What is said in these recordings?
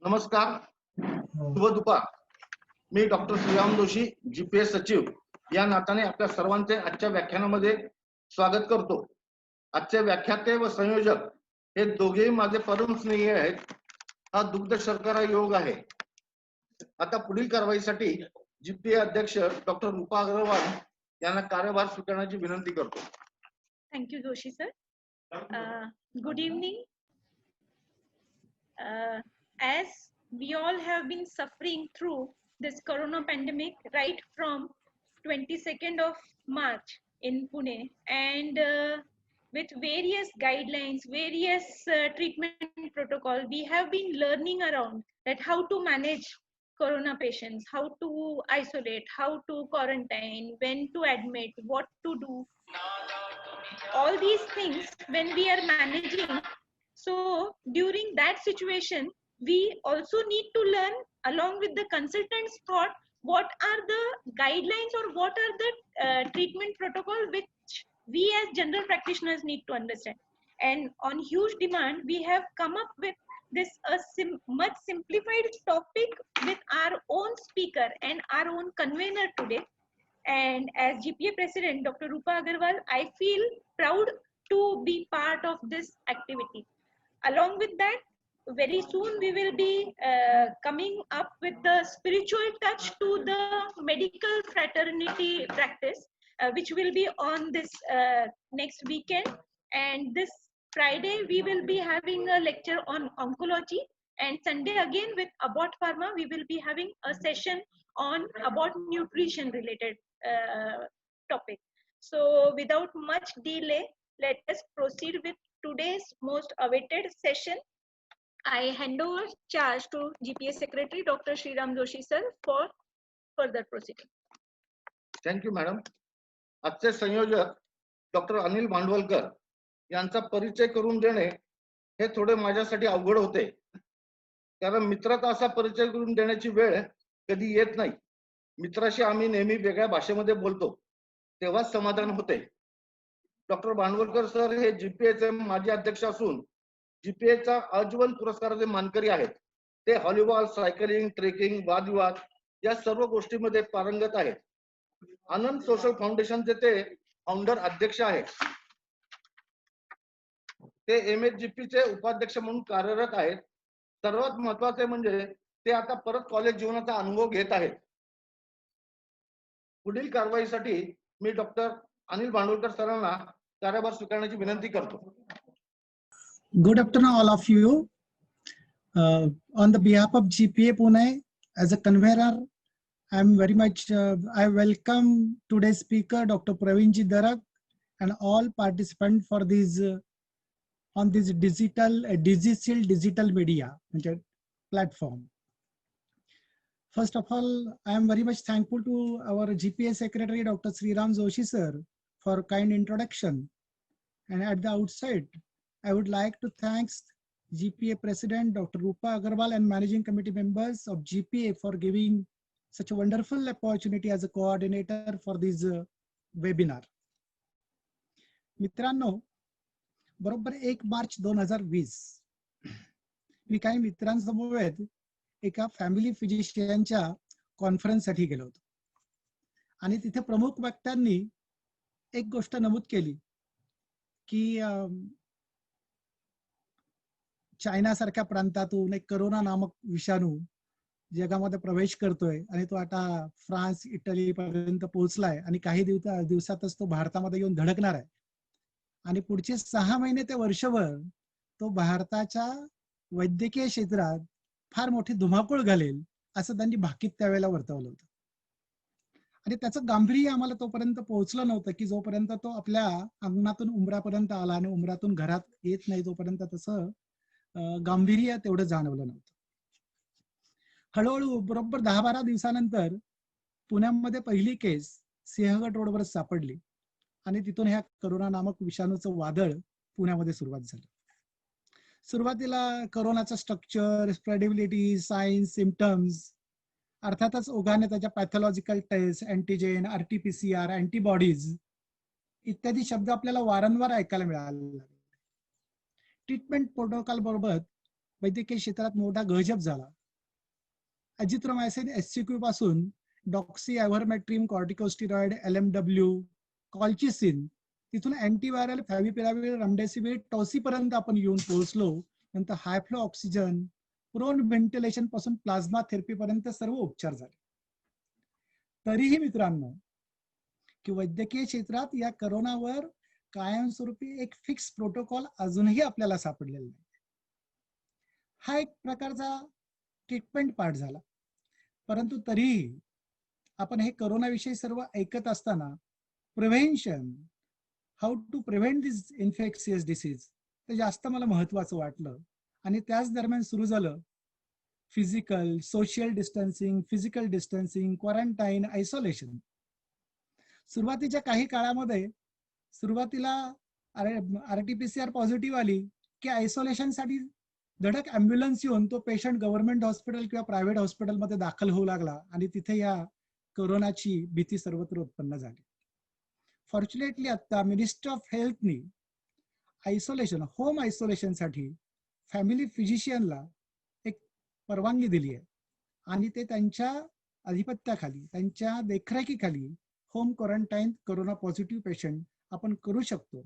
नमस्कार, शुभ दुपार. मी डॉक्टर श्रीराम जोशी, जीपीएस सचिव या नात्याने आपल्या सर्वांचे आजच्या व्याख्यानामध्ये स्वागत करतो. आजचे व्याख्याते व संयोजक हे दोघेही माझे परम स्नेही आहेत. हा दुग्ध शर्करा योग आहे. आता पुढील कारवाईसाठी जीपीए अध्यक्ष डॉक्टर रूपा अग्रवाल यांना कार्यभार स्वीकारण्याची विनंती करतो. Thank you, Joshi sir. Good evening. As we all have been suffering through this corona pandemic right from 22nd of March in Pune, and with various guidelines, various treatment protocol, we have been learning around that how to manage corona patients, how to isolate, how to quarantine, when to admit, what to do. All these things when we are managing. So during that situation, we also need to learn along with the consultants thought what are the guidelines or what are the treatment protocol which we as general practitioners need to understand. And on huge demand, we have come up with this much simplified topic with our own speaker and our own convener today. And as GPA President, Dr. Rupa Agarwal, I feel proud to be part of this activity. Along with that, very soon we will be coming up with the spiritual touch to the medical fraternity practice, which will be on this next weekend. And this Friday, we will be having a lecture on oncology. And Sunday again with Abbott Pharma, we will be having a session on about nutrition related topic. So without much delay, let us proceed with today's most awaited session. I hand over charge to GPA Secretary Dr. Shriram Joshi sir for further proceeding. Thank you madam. आजचे संयोजक doctor Anil Bhandwalkar यांचा परिचय करून देणे हे थोडे माझ्यासाठी अवघड होते, कारण मित्राचा असा परिचय करून देण्याची वेळ कधी येत नाही. मित्राशी आम्ही नेहमी वेगळ्या भाषेमध्ये बोलतो, तेव्हाच समाधान होते. डॉक्टर भांडवलकर सर हे जीपीएचे माजी अध्यक्ष असून जीपीएचा अज्वल पुरस्काराचे मानकरी आहेत. ते हॉलीबॉल, सायकलिंग, ट्रेकिंग, वादविवाद या सर्व गोष्टींमध्ये पारंगत आहेत. आनंद सोशल फाउंडेशनचे ते फाउंडर अध्यक्ष आहेत. ते एमएचजीपीचे उपाध्यक्ष म्हणून कार्यरत आहेत. सर्वात महत्वाचे म्हणजे ते आता परत कॉलेज जीवनाचा अनुभव घेत आहेत. पुढील कारवाईसाठी मी डॉक्टर अनिल भांडवलकर सरांना कार्यभार स्वीकारण्याची विनंती करतो. Good afternoon, all of you. On the behalf of GPA Pune, as a convener, I welcome today's speaker, Dr. Pravinji Darak, and all participants for these on this digital media platform. First of all, I am very much thankful to our GPA Secretary, Dr. Shriram Joshi sir, for kind introduction. And at the outset, I would like to thank GPA President Dr. Rupa Agarwal and Managing Committee members of GPA for giving such a wonderful opportunity as a coordinator for this webinar. मित्रांनो, बरोबर 1 मार्च 2020 मी काही मित्रांसमवेत एका family फिजिशियनच्या कॉन्फरन्ससाठी गेलो होतो आणि तिथे प्रमुख वक्त्यांनी एक गोष्ट नमूद केली की चायना सारख्या प्रांतातून एक करोना नामक विषाणू जगामध्ये प्रवेश करतोय आणि तो आता फ्रान्स, इटली पर्यंत पोहोचलाय आणि काही दिवसातच तो भारतामध्ये येऊन धडकणार आहे आणि पुढचे 6 महिने ते वर्षभर तो भारताच्या वैद्यकीय क्षेत्रात फार मोठी धुमाकूळ घालेल असं त्यांनी भाकीत त्यावेळेला वर्तवलं होतं. आणि त्याचं गांभीर्य आम्हाला तोपर्यंत पोहोचलं नव्हतं की जोपर्यंत तो आपल्या अंगणातून उंबरापर्यंत आला आणि उंबरातून घरात येत नाही तोपर्यंत तसं गांभीर्य तेवढं जाणवलं नव्हतं. हळूहळू बरोबर 10-12 दिवसानंतर पुण्यामध्ये पहिली केस सिंहगड रोडवर सापडली आणि तिथून ह्या करोना नामक विषाणूचं वादळ पुण्यामध्ये सुरुवात झाली. सुरुवातीला करोनाचं स्ट्रक्चर, स्प्रेडेबिलिटी, सायन्स, सिम्पटम्स, अर्थातच ओघाने त्याच्या pathological taste, antigen, RT-PCR, antibodies इत्यादी शब्द आपल्याला वारंवार ऐकायला मिळाले. ट्रीटमेंट प्रोटोकॉल बरोबर वैद्यकीय क्षेत्रात मोठा गजब झाला. अजिथ्रोमायसिन एससीक्यू पासून डॉक्सी, ॲव्हरमॅट्रिन, कॉर्टिकोस्टेरॉइड, LMW, कॉल्चिसिन, तिथून अँटीव्हायरल, फॅव्हिपिराविर, रेमडेसिविर, टॉसीपर्यंत आपण येऊन पोहोचलो. नंतर हाय फ्लो ऑक्सिजन, प्रोन व्हेंटिलेशन पासून प्लाझ्मा थेरपी पर्यंत सर्व उपचार झाले. तरीही मित्रांनो, की वैद्यकीय क्षेत्रात या करोनावर कायमस्वरूपी एक फिक्स प्रोटोकॉल अजूनही आपल्याला सापडलेला नाही. हा एक प्रकारचा ट्रीटमेंट पार्ट झाला. परंतु तरीही आपण हे करोनाविषयी सर्व ऐकत असताना prevention, how to prevent this infectious disease, ते जास्त मला महत्वाचं वाटलं. आणि त्याच दरम्यान सुरू झालं physical, social distancing, physical distancing, quarantine, isolation. सुरुवातीच्या काही काळामध्ये सुरुवातीला RT-PCR पॉझिटिव्ह आली की आयसोलेशनसाठी धडक ॲम्ब्युलन्स येऊन तो पेशंट गव्हर्नमेंट हॉस्पिटल किंवा प्रायव्हेट हॉस्पिटलमध्ये दाखल होऊ लागला आणि तिथे या कोरोनाची भीती सर्वत्र उत्पन्न झाली. फॉर्च्युनेटली आता मिनिस्ट्री ऑफ हेल्थनी आयसोलेशन, होम आयसोलेशनसाठी फॅमिली फिजिशियनला एक परवानगी दिली आहे आणि ते त्यांच्या अधिपत्याखाली, त्यांच्या देखरेखीखाली home quarantine corona positive patient आपण करू शकतो.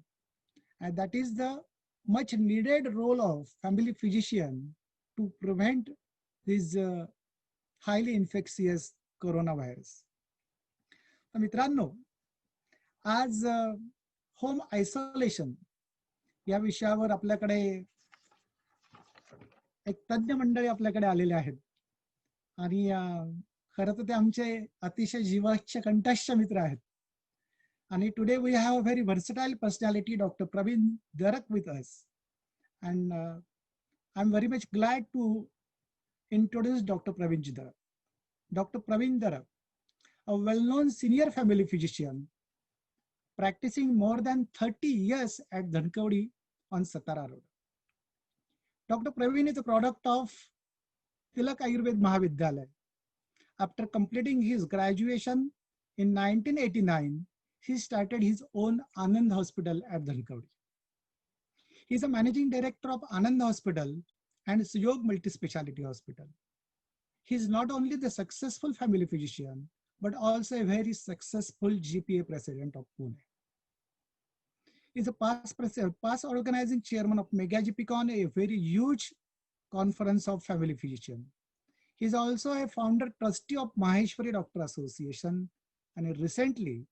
And that is the much needed role of family physician to prevent this highly infectious coronavirus. तर मित्रांनो, आज होम आयसोलेशन या विषयावर आपल्याकडे एक तज्ञ मंडळी आपल्याकडे आलेले आहेत आणि खरं तर ते आमचे अतिशय जीवाचे कंठस्थ मित्र आहेत. And today we have a very versatile personality, Dr. Praveen Darak, with us. And I'm very much glad to introduce Dr. Praveen Darak. Dr. Praveen Darak, a well-known senior family physician, practicing more than 30 years at Dhankavadi on Satara Road. Dr. Praveen is a product of Tilak Ayurved Mahavidyalaya. After completing his graduation in 1989, he started his own Anand Hospital at Dhankavadi. He is a managing director of Anand Hospital and Suyog Multispeciality Hospital. He is not only the successful family physician, but also a very successful GPA president of Pune. He is a past organizing chairman of Mega GPCon, a very huge conference of family physicians. He is also a founder trustee of Maheshwari Doctor Association, and recently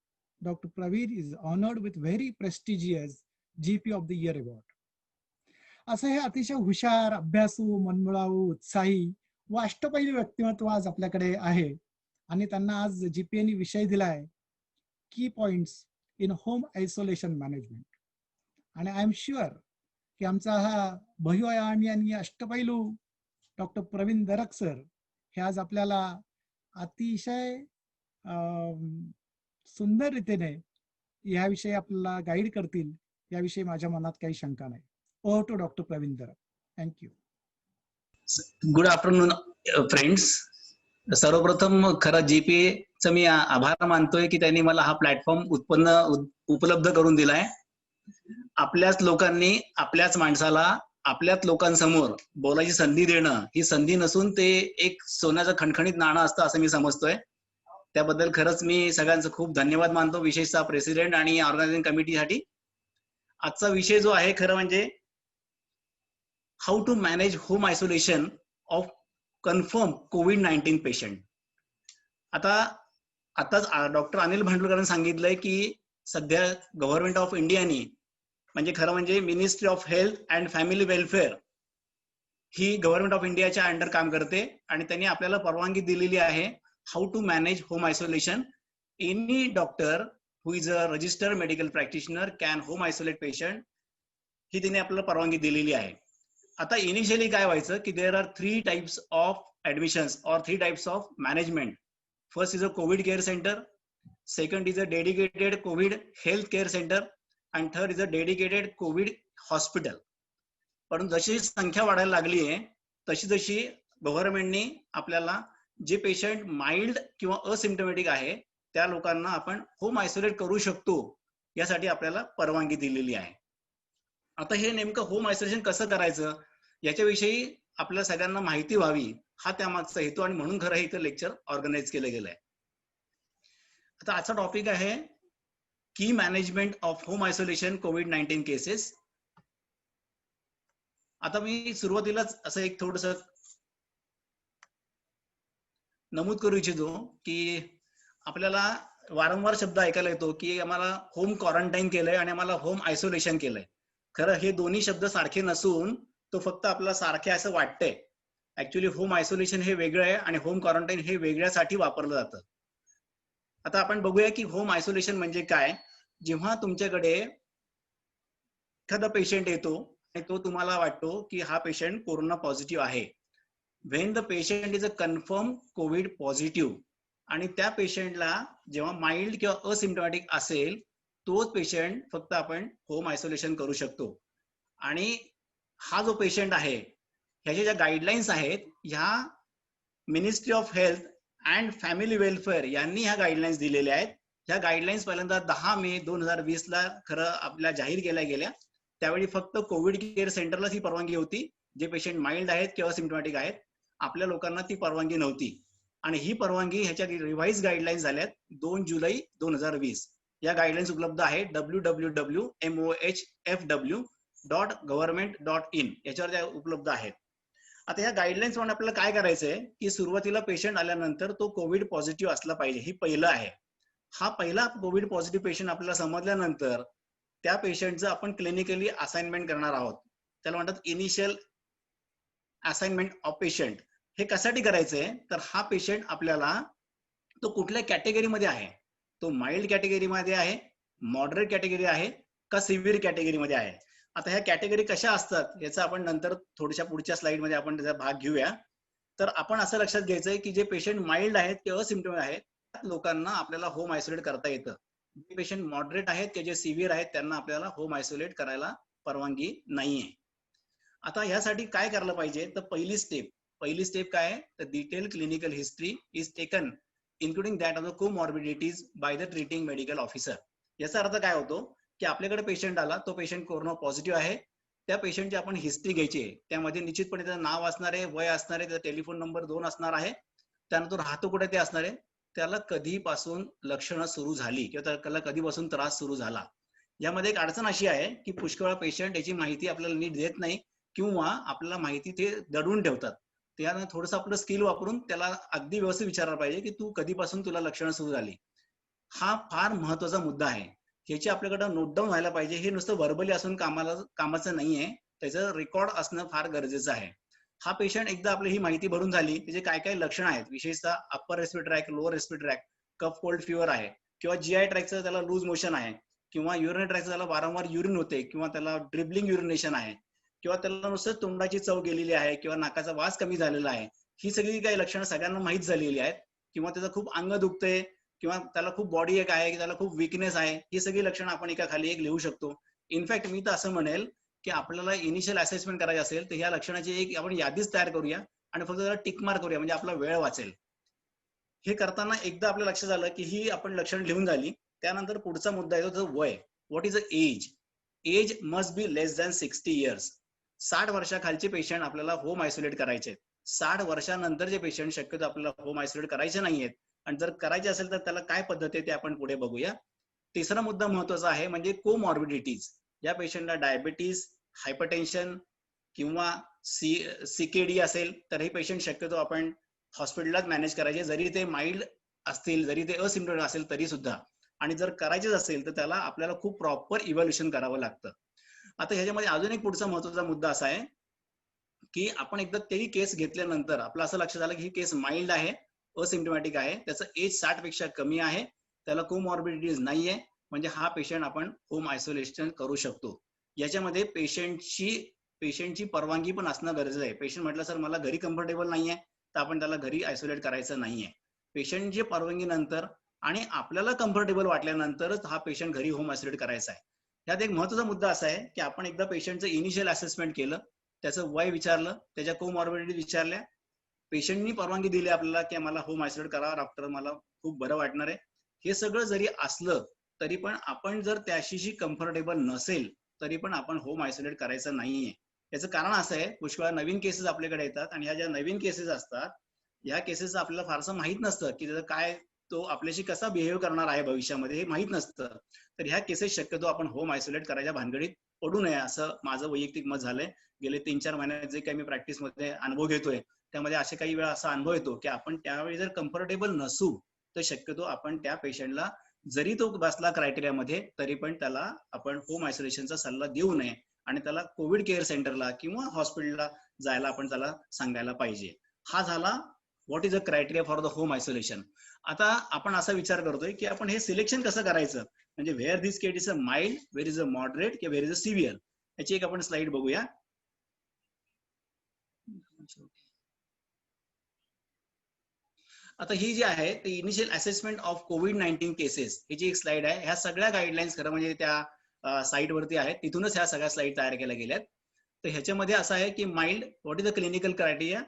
Dr. Praveen is honored with very prestigious GP of the Year award. असं हे अतिशय हुशार, अभ्यासू, मनमिळावू, उत्साही व अष्टपैलू व्यक्तिमत्व आज आपल्याकडे आहे आणि त्यांना आज GPAने विषय दिलाय की points in home isolation management. आणि आय एम शुअर की आमचा हा बहुआयामी आणि अष्टपैलू डॉक्टर प्रवीण दरक सर हे आज आपल्याला अतिशय सुंदर रीतीने याविषयी आपल्याला गाईड करतील याविषयी माझ्या मनात काही शंका नाही. ओव्हर टू डॉक्टर प्रवीण दरक. थँक्यू. Good afternoon friends. सर्वप्रथम खरं GPAचं मी आभार मानतोय की त्यांनी मला हा प्लॅटफॉर्म उपलब्ध करून दिलाय. आपल्याच लोकांनी आपल्याच माणसाला आपल्याच लोकांसमोर बोलायची संधी देणं ही संधी नसून ते एक सोन्याचं खणखणीत नाणं असतं असं मी समजतोय. त्याबद्दल खरंच मी सगळ्यांचं खूप धन्यवाद मानतो, विशेषतः प्रेसिडेंट आणि ऑर्गनायझिंग कमिटीसाठी. आजचा विषय जो आहे खरं म्हणजे how to manage home isolation of confirm COVID-19 patient. आताच डॉक्टर अनिल भांडवलकरांनी सांगितलंय की सध्या गव्हर्नमेंट ऑफ इंडियानी म्हणजे खरं म्हणजे ministry of health and family welfare ही गव्हर्नमेंट ऑफ इंडियाच्या अंडर काम करते आणि त्यांनी आपल्याला परवानगी दिलेली आहे how to manage home isolation. Any doctor who is a registered medical practitioner can home isolate patient ही त्यांनी आपल्याला परवानगी दिलेली आहे. आता इनिशियली काय व्हायचं की there are 3 types of admissions और 3 types of management. First is a Covid care centre, second is a dedicated COVID health care centre and third is a dedicated COVID hospital. परंतु जशी संख्या वाढायला लागली आहे तशी जशी गव्हर्नमेंटने आपल्याला जे पेशंट माइल्ड किंवा असिम्प्टोमॅटिक आहे त्या लोकांना आपण होम आयसोलेट करू शकतो यासाठी आपल्याला परवानगी दिलेली आहे. आता हे नेमकं होम आयसोलेशन कसं करायचं याच्याविषयी आपल्या सगळ्यांना माहिती व्हावी हा त्यामागचा हेतू, आणि म्हणून खरं हे इथं लेक्चर ऑर्गनाईज केलं गेलंय. आता आजचा टॉपिक आहे की management of home isolation covid cases. आता मी सुरुवातीलाच असं एक थोडस नमूद करू इच्छितो की आपल्याला वारंवार शब्द ऐकायला येतो की आम्हाला होम क्वारंटाईन केलंय आणि आम्हाला होम आयसोलेशन केलंय. खरं हे दोन्ही शब्द सारखे नसून तो फक्त आपल्याला सारखे असं वाटतंय. ऍक्च्युली होम आयसोलेशन हे वेगळं आहे आणि होम क्वारंटाईन हे वेगळ्यासाठी वापरलं जातं. आता आपण बघूया की होम आयसोलेशन म्हणजे काय. जेव्हा तुमच्याकडे एखादा पेशंट येतो आणि तो तुम्हाला वाटतो की हा पेशंट कोरोना पॉझिटिव्ह आहे. when the patient is a confirmed Covid positive, आणि त्या पेशंटला जेव्हा माइल्ड किंवा असिम्प्टोमॅटिक असेल तोच पेशंट फक्त आपण होम आयसोलेशन करू शकतो. आणि हा जो पेशंट आहे ह्याच्या ज्या गाईडलाईन्स आहेत, ह्या ministry of health and family welfare यांनी ह्या गाईडलाईन्स दिलेल्या आहेत. ह्या गाईडलाईन्स पहिल्यांदा 10 मे 2020 ला खरं आपल्या जाहीर केल्या गेल्या. त्यावेळी फक्त कोविड केअर सेंटरलाच ही परवानगी होती. जे पेशंट माइल्ड आहेत किंवा सिम्प्टोमॅटिक आहेत आपल्या लोकांना ती परवानगी नव्हती. आणि ही परवानगी ह्याच्या रिवाइज गाईडलाईन्स झाल्यात 2 जुलै 2020. या गाईडलाईन्स उपलब्ध आहेत www.mohfw.government.in याच्यावर त्या उपलब्ध आहेत. आता ह्या गाईडलाईन्स म्हणून आपल्याला काय करायचंय की सुरुवातीला पेशंट आल्यानंतर तो कोविड पॉझिटिव्ह असला पाहिजे, ही पहिलं आहे. हा पहिला कोविड पॉझिटिव्ह पेशंट आपल्याला समजल्यानंतर त्या पेशंटचं आपण क्लिनिकली असाइनमेंट करणार आहोत. त्याला म्हणतात इनिशियल असाइनमेंट ऑफ पेशंट. हे कशासाठी करायचंय तर हा पेशंट आपल्याला तो कुठल्या कॅटेगरीमध्ये आहे, तो माइल्ड कॅटेगरीमध्ये आहे, मॉडरेट कॅटेगरी आहे का सिव्हिअर कॅटेगरीमध्ये आहे. आता ह्या कॅटेगरी कशा असतात याचा आपण नंतर थोड्याशा पुढच्या स्लाइडमध्ये आपण त्याचा भाग घेऊया. तर आपण असं लक्षात घ्यायचंय की जे पेशंट माइल्ड आहेत किंवा असिम्प्टोमॅटिक आहेत त्या लोकांना आपल्याला होम आयसोलेट करता येतं. जे पेशंट मॉडरेट आहेत किंवा जे सिव्हिअर आहेत त्यांना आपल्याला होम आयसोलेट करायला परवानगी नाहीये. आता ह्यासाठी काय करायला पाहिजे तर पहिली स्टेप काय आहे तर detail clinical history is taken including that of the comorbidities by the treating medical officer. याचा अर्थ काय होतो की आपल्याकडे पेशंट आला, तो पेशंट कोरोना पॉझिटिव्ह आहे, त्या पेशंटची आपण हिस्ट्री घ्यायची आहे. त्यामध्ये निश्चितपणे त्याचं नाव असणार आहे, वय असणार आहे, त्याचा टेलिफोन नंबर 2 असणार आहे, त्यानंतर राहतो कुठे ते असणार आहे, त्याला कधीपासून लक्षणं सुरू झाली किंवा त्याला कधीपासून त्रास सुरू झाला. यामध्ये एक अडचण अशी आहे की पुष्कळ पेशंट याची माहिती आपल्याला नीट देत नाही किंवा आपल्याला माहिती ते दडवून ठेवतात. त्यानं थोडंसं आपलं स्किल वापरून त्याला अगदी व्यवस्थित विचारायला पाहिजे की तू कधीपासून तुला लक्षणं सुरू झाली. हा फार महत्वाचा मुद्दा आहे. ह्याची आपल्याकडे नोट डाऊन व्हायला पाहिजे. हे नुसतं व्हर्बली असून कामाचं नाहीये, त्याचं रेकॉर्ड असणं फार गरजेचं आहे. हा पेशंट एकदा आपली ही माहिती भरून झाली, त्याचे काय काय लक्षणं आहेत, विशेषतः upper respiratory tract, lower respiratory tract, cough cold fever आहे किंवा जीआय ट्रॅकचं त्याला लूज मोशन आहे किंवा युरिनरी ट्रॅकचं त्याला वारंवार युरिन होते किंवा त्याला ड्रिबलिंग युरिनेशन आहे किंवा त्याला नुसतं तोंडाची चव गेलेली आहे किंवा नाकाचा वास कमी झालेला आहे. ही सगळी काही लक्षणं सगळ्यांना माहीत झालेली आहेत. किंवा त्याचं खूप अंग दुखतंय किंवा त्याला खूप बॉडी एक आहे, त्याला खूप विकनेस आहे, ही सगळी लक्षणं आपण एका खाली एक लिहू शकतो. इनफॅक्ट मी तर असं म्हणेल की आपल्याला इनिशियल असेसमेंट करायचं असेल तर ह्या लक्षणाची एक आपण यादीच तयार करूया आणि फक्त त्याला टिक मार्क करूया, म्हणजे आपला वेळ वाचेल. हे करताना एकदा आपल्या लक्षात आलं की ही आपण लक्षणं लिहून झाली, त्यानंतर पुढचा मुद्दा येतो त्याचं वय. What is a age? Age must be less than 60 years. 60 वर्षाखालचे पेशंट आपल्याला होम आयसोलेट करायचे आहेत. 60 वर्षानंतरचे पेशंट शक्यतो आपल्याला होम आयसोलेट करायचे नाहीयेत, आणि जर करायचे असेल तर त्याला काय पद्धत आहे ते आपण पुढे बघूया. तिसरा मुद्दा महत्वाचा आहे म्हणजे कोमॉर्बिडिटीज. या पेशंटला डायबिटीज, हायपरटेन्शन किंवा सीकेडी असेल तर हे पेशंट शक्यतो आपण हॉस्पिटललाच मॅनेज करायचे, जरी ते माइल्ड असतील, जरी ते असिम्प्टोमॅटिक असेल तरी सुद्धा. आणि जर करायचेच असेल तर त्याला आपल्याला खूप प्रॉपर इव्हॅल्युएशन करावं लागतं. आता ह्याच्यामध्ये अजून एक पुढचा महत्वाचा मुद्दा असा आहे की आपण एकदा तेही केस घेतल्यानंतर आपलं असं लक्षात आलं की ही केस माइल्ड आहे, असिम्प्टोमॅटिक आहे, त्याचं एज 60 पेक्षा कमी आहे, त्याला कोमॉर्बिडिटीज नाहीये, म्हणजे हा पेशंट आपण होम आयसोलेशन करू शकतो. याच्यामध्ये पेशंटची परवानगी पण असणं गरजेचं आहे. पेशंट म्हटलं सर मला घरी कम्फर्टेबल नाहीये तर आपण त्याला घरी आयसोलेट करायचं नाहीये. पेशंटची परवानगी नंतर आणि आपल्याला कम्फर्टेबल वाटल्यानंतरच हा पेशंट घरी होम आयसोलेट करायचा आहे. यात एक महत्वाचा मुद्दा असा आहे की आपण एकदा पेशंटचं इनिशियल असेसमेंट केलं, त्याचं वय विचारलं, त्याच्या कोमॉर्बिडिटी विचारल्या, पेशंटनी परवानगी दिली आपल्याला की मला होम आयसोलेट करा डॉक्टर, मला खूप बरं वाटणार आहे. हे सगळं जरी असलं तरी पण आपण जर त्याशी कम्फर्टेबल नसेल तरी पण आपण होम आयसोलेट करायचं नाहीये. याचं कारण असं आहे, पुष्कळ नवीन केसेस आपल्याकडे येतात आणि ह्या ज्या नवीन केसेस असतात, ह्या केसेस आपल्याला फारसं माहित नसतं की त्याचं काय, तो आपल्याशी कसा बिहेव करणार आहे भविष्यामध्ये हे माहित नसतं. तर ह्या केसेस शक्यतो आपण होम आयसोलेट करायच्या भानगडीत पडू नये असं माझं वैयक्तिक मत झालंय. गेले 3-4 महिन्यात जे काही मी प्रॅक्टिसमध्ये अनुभव घेतोय त्यामध्ये असे काही वेळा असा अनुभव येतो की आपण त्यावेळी जर कम्फर्टेबल नसू तर शक्यतो आपण त्या पेशंटला, जरी तो बसला क्रायटेरियामध्ये, तरी पण त्याला आपण होम आयसोलेशनचा सल्ला देऊ नये आणि त्याला कोविड केअर सेंटरला किंवा हॉस्पिटलला जायला आपण त्याला सांगायला पाहिजे. हा झाला what is a criteria for the home isolation. आता आपण असा विचार करतोय की आपण हे सिलेक्शन कसं करायचं, म्हणजे where this case is a mild, where is a moderate, की व्हेअर इज अ सिव्हिअर. याची एक आपण स्लाइड बघूया. आता ही जी आहे ती इनिशियल असेसमेंट ऑफ कोविड-19 केसेस, ही जी एक स्लाइड आहे, ह्या सगळ्या गाईडलाईन्स खरं म्हणजे त्या साईट वरती आहेत, तिथूनच ह्या सगळ्या स्लाइड तयार केल्या गेल्यात. तर ह्याच्यामध्ये असं आहे की mild, what is the clinical criteria.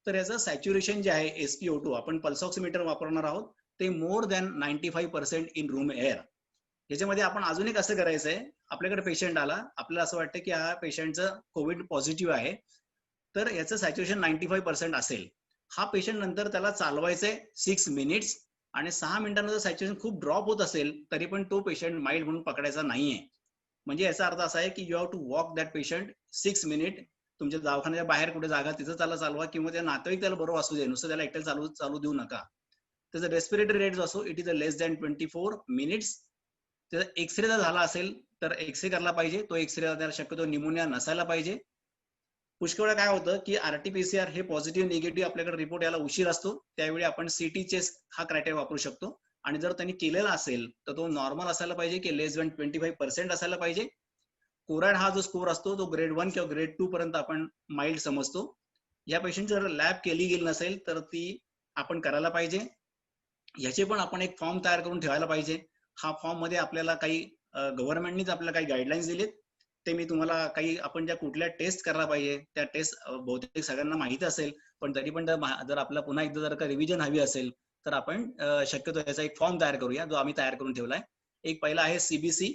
तर याचं सॅच्युरेशन जे आहे SpO2, आपण पल्स ऑक्सिमीटर वापरणार आहोत, ते more than 95% in room air. याच्यामध्ये आपण अजून एक असं करायचंय, आपल्याकडे पेशंट आला, आपल्याला असं वाटतं की हा पेशंटचं कोविड पॉझिटिव्ह आहे, तर याचं सॅच्युरेशन 95% असेल. हा पेशंट नंतर त्याला चालवायचंय 6 मिनिट्स आणि 6 मिनिटांनंतर सॅच्युरेशन खूप ड्रॉप होत असेल तरी पण तो पेशंट माइल्ड म्हणून पकडायचा नाहीये. म्हणजे याचा अर्थ असा आहे की you have to walk that patient 6 minute. तुमच्या दवाखान्याच्या बाहेर कुठे जागा तिथं त्याला चालवा किंवा त्या नातेवाईक त्याला बरोबर असू दे, नुसतं त्याला एकट्याला चालू देऊ नका. त्याचा रेस्पिरेटरी रेट जो असो, it is a less than 24 minutes. त्याचा एक्सरे जर झाला असेल तर एक्सरे करायला पाहिजे, तो एक्सरे त्याला शक्यतो निमोनिया नसायला पाहिजे. पुष्कळ वेळा काय होतं की RT-PCR हे पॉझिटिव्ह निगेटिव्ह आपल्याकडे रिपोर्ट यायला उशीर असतो, त्यावेळी आपण CT चेस्ट हा क्रायटेरिया वापरू शकतो. आणि जर त्यांनी केलेला असेल तर तो नॉर्मल असायला पाहिजे की लेस दॅन 25% असायला पाहिजे. कोरॅड हा जो स्कोर असतो तो ग्रेड 1 किंवा ग्रेड 2 पर्यंत आपण माइल्ड समजतो. या पेशंट जर लॅब केली गेली नसेल तर ती आपण करायला पाहिजे. याचे पण आपण एक फॉर्म तयार करून ठेवायला पाहिजे. हा फॉर्म मध्ये आपल्याला काही गव्हर्नमेंटनीच आपल्याला काही गाईडलाईन्स दिलेत, ते मी तुम्हाला काही आपण ज्या कुठल्या टेस्ट करायला पाहिजे त्या टेस्ट बहुतेक सगळ्यांना माहिती असेल, पण तरी पण जर आपल्याला पुन्हा एकदा जर का रिव्हिजन हवी असेल तर आपण शक्यतो याचा एक फॉर्म तयार करूया, जो आम्ही तयार करून ठेवलाय. एक पहिला आहे CBC,